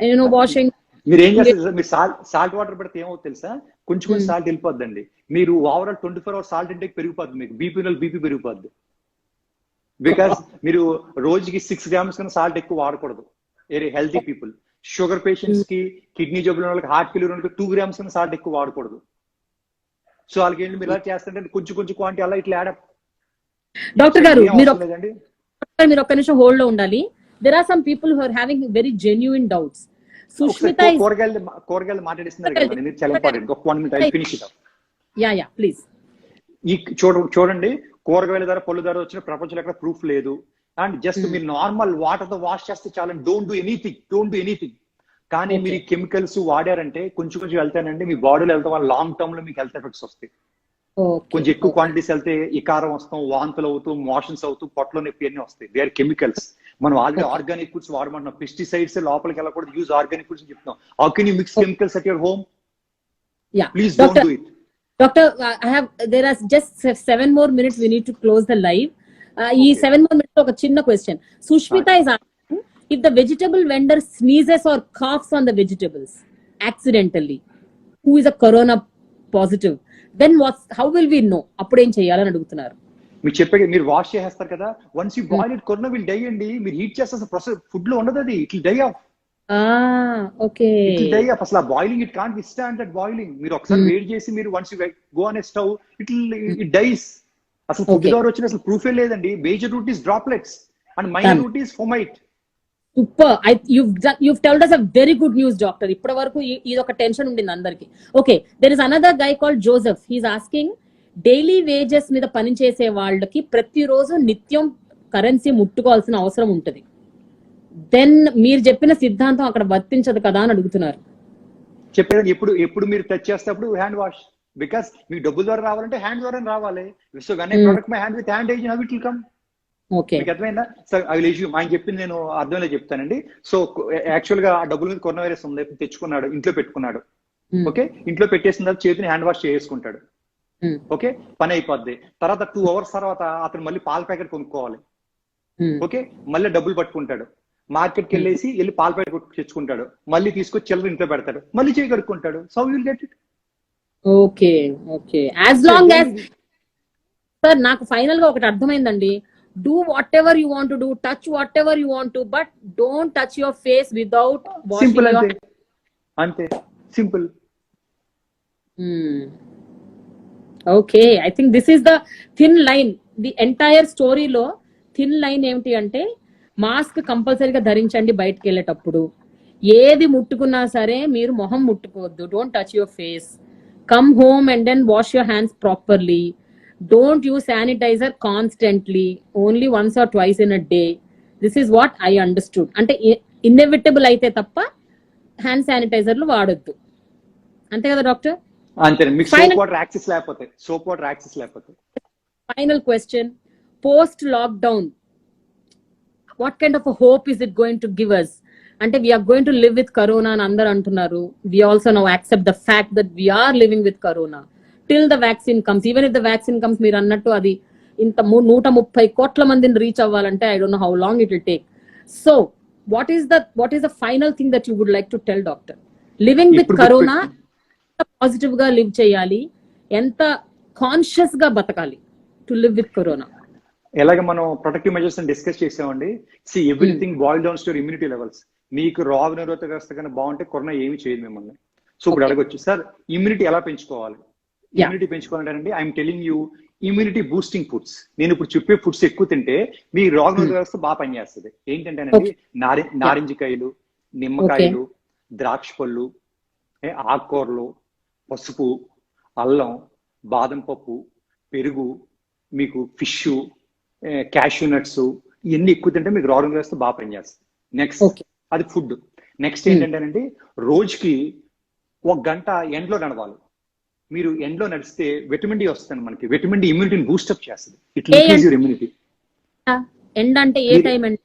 and washing. మీరు ఏం చేస్తారు? మీరు సాల్ట్ వాటర్ పెడితే ఏమవుతుంది తెలుసా? కొంచెం సాల్ట్ వెళ్ళిపోద్దండి. మీరు ఓవరాల్ 24 hours సాల్ట్ ఇంటేక్ పెరిగిపోద్ది. మీకు బీపీ పెరిగిపోద్ది. బికాస్ మీరు రోజుకి 6 grams కన్నా సాల్ట్ ఎక్కువ వాడకూడదు. Very healthy people. Sugar patients కి, కిడ్నీ జబ్బులు ఉన్న వాళ్ళకి, హార్ట్ ఫెయిల్యూర్ వాళ్ళకి 2 grams సాల్ట్ ఎక్కువ వాడకూడదు. సో వాళ్ళకి ఏంటి మీరు ఇలా చేస్తుంటే కొంచెం కొంచెం క్వాంటిటీ అలా ఇట్లా యాడ్ అప్. డాక్టర్ గారు మీరు లేదండి ఒక్క నిమిషం హోల్డ్ లో ఉండాలి. There are some people who are having very genuine doubts. Sushmita కూరగాయలు మాట్లాడిస్తున్నారు కదా, నేను చాలా ఇంపార్టెంట్. ఒక 1 minute I finish it. Yeah please. ఈ చూడండి, కూరగాయల ధర, పళ్ళు ధర వచ్చిన ప్రపంచంలో ఎక్కడ ప్రూఫ్ లేదు. అండ్ జస్ట్ మీరు నార్మల్ వాటర్ తో వాష్ చేస్తే చాలని, డోంట్ డూ ఎనీథింగ్. కానీ మీరు ఈ కెమికల్స్ వాడారంటే కొంచెం వెళ్తానండి, మీ బాడీలో వెళ్తాం వల్ల లాంగ్ టర్మ్ లో మీకు హెల్త్ ఎఫెక్ట్స్ వస్తాయి. కొంచెం ఎక్కువ క్వాంటిటీస్ వెళ్తే ఇకారం వస్తాం, వాంతులు అవుతూ, మోషన్స్ అవుతూ, పొట్టలో నొప్పి అన్ని వస్తాయి. They are chemicals. మనం ఆల్రెడీ ఆర్గానిక్ ఫుడ్స్ వాడమంటున్నాం. పెస్టిసైడ్స్ లోపలికి వెళ్ళకూడదు, యూజ్ ఆర్గానిక్ ఫుడ్స్ చెప్తున్నాం. How can you mix chemicals at your home? Please don't do it. Doctor, there are just 7 more minutes. We need to close the live. ఈ 7 more minutes ఒక చిన్న question. Sushmita is asking, if the vegetable vendor sneezes or coughs on the vegetables accidentally, who is a corona positive, then how will we know? అప్పుడు ఏం చేయాలని అడుగుతున్నారు. మీకు చెప్పే, మీరు వాష్ చేసేస్తారు కదా, once you boil it, corona will die అండి. మీరు హీట్ చేస్తే ప్రాసెస్ ఫుడ్ లో ఉండదు, అది it will die off. Okay, అసలు boiling it can't withstand that boiling. మీరు ఒకసారి వేడి చేసి మీరు once you go on a stove, it dies. అసలు ఫుడ్ ద్వారా వచ్చిన అసలు ప్రూఫే లేదండి. Major route is droplets and minor route is fomite. Super. you've told us a very good news, doctor. ఇప్పటి వరకు ఇది ఒక టెన్షన్ ఉండింది అందరికి. Okay, there is another guy called Joseph. He is asking, daily wages మీద పనిచేసే వాళ్ళకి ప్రతిరోజు నిత్యం కరెన్సీ ముట్టుకోవాల్సిన అవసరం ఉంటుంది. దెన్ మీరు చెప్పిన సిద్ధాంతం అక్కడ వర్తించదు కదా అని అడుగుతున్నారు. చెప్పేది ఎప్పుడు మీరు టచ్ చేసేటప్పుడు హ్యాండ్ వాష్, బికాస్ మీకు డబ్బుల ద్వారా రావాలంటే హ్యాండ్ ద్వారా రావాలి. So when I product my hand with hand hygiene, how it will come? Okay, మీకు అర్థమైందా? సో ఐ విల్ ఇష్యూ, ఆయన చెప్పింది నేను అర్థంలో చెప్తానండి. సో యాక్చువల్ గా ఆ డబ్బుల మీద కరోనా వైరస్ ఉంది, తెచ్చుకున్నాడు, ఇంట్లో పెట్టుకున్నాడు. ఓకే, ఇంట్లో పెట్టేసిన తర్వాత చేతిని హ్యాండ్ వాష్ చేసుకుంటాడు. ఓకే, పని అయిపోద్ది. తర్వాత 2 hours తర్వాత అతను మళ్ళీ పాల ప్యాకెట్ కొనుక్కోవాలి. ఓకే, మళ్ళీ డబ్బులు పట్టుకుంటాడు, మార్కెట్కి వెళ్ళి పాల ప్యాకెట్ తెచ్చుకుంటాడు, మళ్ళీ తీసుకొచ్చి చిల్లర ఇంట్లో పెడతాడు, మళ్ళీ చేయి కడుక్కుంటాడు. So you will get it. Okay, as long as sir, నాకు ఫైనల్ గా ఒకటి అర్థమైందండి. Do whatever you want to do, touch whatever you want to, but don't touch your face without washing your hands. అంతే simple. Okay, I think this is the thin line. The entire స్టోరీలో thin line ఏమిటి అంటే, mask కంపల్సరీగా ధరించండి బయటకు వెళ్ళేటప్పుడు. ఏది ముట్టుకున్నా సరే మీరు మొహం ముట్టుకోవద్దు. Don't touch your face. Come home and then wash your hands properly. Don't use sanitiser constantly, only once or twice in a day. This is what I understood. అంటే ఇన్నెవిటబుల్ అయితే తప్ప హ్యాండ్ శానిటైజర్లు వాడొద్దు. అంతే కదా డాక్టర్? అంతే. మీకు soap water access లేకపోతే. Final question, post lockdown what kind of a hope is it going to give us? అంటే we are going to live with corona అని అందరూ అంటున్నారు. We also now accept the fact that we are living with corona till the vaccine comes. Even if the vaccine comes, మీరు అన్నట్టు అది ఇంత 130 కోట్ల మందిని రీచ్ అవ్వాలంటే I don't know how long it will take. So what is the final thing that you would like to tell, doctor? Living with corona, positive గా live చేయాలి, ఎంత కాన్షియస్ గా బతకాలి టు లివ్ విత్ కరోనా? ఎలాగ మనం protective measures discuss చేసామండి. C everything boil downs to immunity levels. మీకు రోగ నిరోధక వ్యవస్థ కన్నా బాగుంటే కరోనా ఏమి చేయదు మిమ్మల్ని. సో ఇప్పుడు అడగొచ్చు, సార్ ఇమ్యూనిటీ ఎలా పెంచుకోవాలి? ఇమ్యూనిటీ పెంచుకోవాలంటే I'm telling you immunity boosting foods. నేను ఇప్పుడు చెప్పే ఫుడ్స్ ఎక్కువ తింటే మీ రోగ నిరోధక వ్యవస్థ బాగా పనిచేస్తుంది. ఏంటంటేనండి, నారింజకాయలు, నిమ్మకాయలు, ద్రాక్ష పళ్ళు, ఆకుకూరలు, పసుపు, అల్లం, బాదం పప్పు, పెరుగు, మీకు ఫిష్, క్యాష్యూ నట్స్, ఇవన్నీ ఎక్కువ తింటే మీకు రోగ వ్యవస్థ బాగా పనిచేస్తుంది. నెక్స్ట్ అది ఫుడ్. నెక్స్ట్ ఏంటంటేనండి, రోజుకి 1 గంట ఎండలో నడవాలి. మీరు ఎండలో నడిస్తే విటమిన్ డి వస్తుంది మనకి. విటమిన్ డి ఇమ్యూనిటీని బూస్టప్ చేస్తుంది. It increase your immunity. ఎండ అంటే ఏ టైం అండి?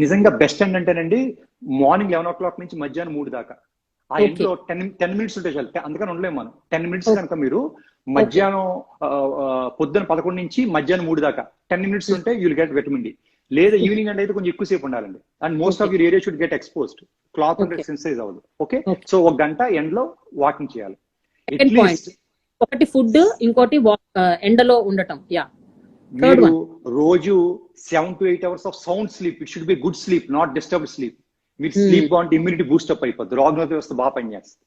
నిజంగా బెస్ట్ ఎండ్ అంటేనండి మార్నింగ్ 11 o'clock నుంచి మధ్యాహ్నం 3 దాకా. ఆ ఎండలో 10 minutes ఉంటే చాలు. అందుకని ఉండలేము మనం. 10 minutes కనుక మీరు మధ్యాహ్నం పొద్దున 11 నుంచి మధ్యాహ్నం 3 దాకా 10 minutes ఉంటే you will get vitamin D. లేదా ఈవినింగ్ అంటే అయితే కొంచెం ఎక్కువసేపు ఉండాలండి. And most of your area should get exposed. Cloth అంటే సెన్సైజ్ అవ్వదు. ఓకే, సో 1 గంట ఎండలో వాకింగ్ చేయాలి. ఒకటి ఫుడ్, ఇంకోటి ఎండలో ఉండటం. మీరు రోజు 7 to 8 hours of sound sleep. It should be good sleep, not disturbed sleep. మీరు స్లీప్ బాగుంటే ఇమ్యూనిటీ బూస్టప్ అయిపోద్ది, రోగనిరోధక వ్యవస్థ బాగా పనిచేస్తుంది.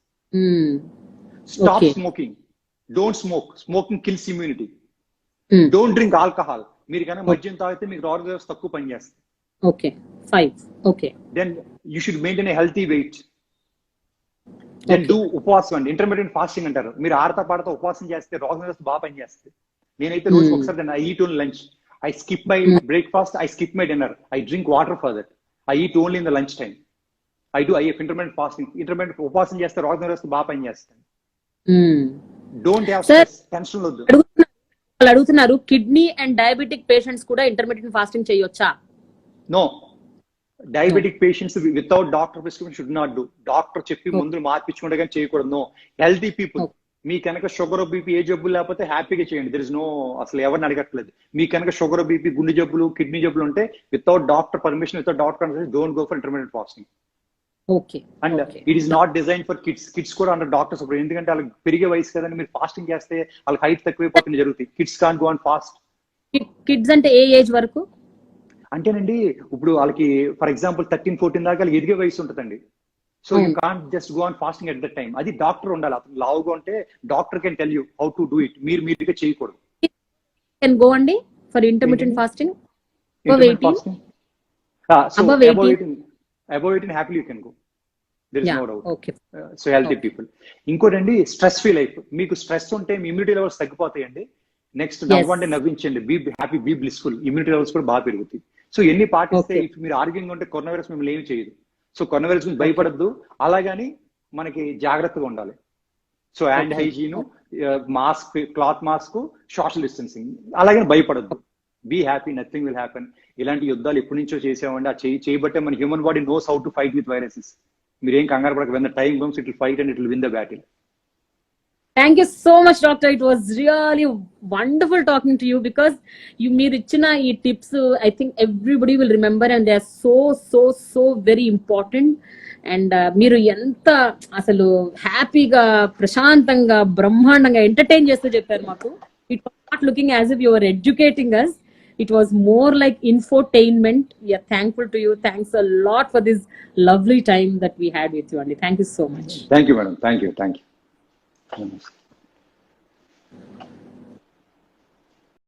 Stop Okay. Smoking, don't smoke, smoking kills immunity. Don't drink alcohol, మీరు కన్నా మద్యం తాగితే మీకు రోగనిరోధక వ్యవస్థ తక్కువ పనిచేస్తుంది. Okay. 5. Okay. Then you should maintain a healthy weight. Then do ఉపవాసం అండి, ఇంటర్మీడియట్ ఫాస్టింగ్ అంటారు. మీరు ఆడతా పాడతా ఉపవాసం చేస్తే రోగనిరోధక వ్యవస్థ బాగా పనిచేస్తుంది. నేనైతే రోజుకి ఒకసారి I eat only lunch, I skip my breakfast, I skip my dinner, I drink water for that, I eat only in the lunch time. I do if intermediate fasting. Intermediate ఉపవాసం చేస్తే రోగనిరోధక వ్యవస్థ బాగా పనిచేస్తుంది. డోంట్ హ్యావ్ స్ట్రెస్, టెన్షన్ వద్దు. వాళ్ళు అడుగుతున్నారు, kidney and diabetic patients కూడా ఇంటర్మీడియట్ ఫాస్టింగ్ చేయొచ్చా? No, diabetic patients without doctor prescription should not do. Doctor చెప్పి మందులు మార్పించుకుంటే కానీ చేయకూడదు. నో, హెల్తీ పీపుల్, మీ కనుక షుగర్ బీపీ ఏ జబ్బులు లేకపోతే హ్యాపీగా చేయండి. దర్ ఇస్ నో, అసలు ఎవరిని అడగట్లేదు. మీ కనుక షుగర్ బీపీ గుండె జబ్బులు కిడ్నీ జబ్బులు ఉంటే without doctor permission, without doctor consultation, don't go for intermediate fasting. Okay. And it is not design for kids. Kids కూడా అండర్ డాక్టర్స్. ఎందుకంటే వాళ్ళకి పెరిగే వయసు కదండి, మీరు ఫాస్టింగ్ చేస్తే వాళ్ళకి హైట్ తక్కువైపోతుంది జరుగుతుంది. Kids can't go on fast. Kids అంటే ఏ ఏజ్ వరకు? అంటేనండి ఇప్పుడు వాళ్ళకి ఫర్ ఎగ్జాంపుల్ 13-14 దాకా వాళ్ళకి ఎదిగే వయసు ఉంటుందండి. So you can't just go on fasting at that time. అది డాక్టర్ ఉండాలి. అతను లావుగా ఉంటే doctor can tell you how to do it. మీరుగా చేయకూడదు. కెన్ గో అండి for intermediate fasting? Above 18 happily you can go. There is no doubt. Okay. So healthy people. ఇంకోటండి, stress free life. మీకు స్ట్రెస్ ఉంటే మీ ఇమ్యూనిటీ లెవెల్స్ తగ్గిపోతాయండి. Next నవ్వండి, నవ్వించండి, be happy, be blissful. Immunity levels కూడా బాగా పెరుగుతాయి. సో ఎన్ని పాటిస్తే, ఇఫ్ మీరు ఆరోగ్యంగా ఉంటే కరోనా వైరస్ మిమ్మల్ని ఏమి చేయదు. సో కరోనా వైరస్ గురించి భయపడద్దు, అలాగని మనకి జాగ్రత్తగా ఉండాలి. So hand hygiene, mask, cloth mask, social distancing, అలాగే భయపడద్దు. Be happy, nothing will happen. ఇలాంటి యుద్ధాలు ఎప్పటి నుంచో చేసామండి. ఆ చేయబట్టే మన human body knows how to fight with viruses. మీరేం కంగారు పడక, when the time comes it will fight and it will win the battle. Thank you so much, Doctor. It was really wonderful talking to you because మీరు ఇచ్చిన ఈ tips, I think everybody will remember and they are so very important. And మీరు ఎంత అసలు హ్యాపీగా, ప్రశాంతంగా, బ్రహ్మాండంగా entertain చేస్తూ చెప్పారు మాకు. It was not looking as if you were educating us. It was more like infotainment. We are thankful to you. Thanks a lot for this lovely time that we had with you, Andy. Thank you so much. Thank you, madam. Thank you.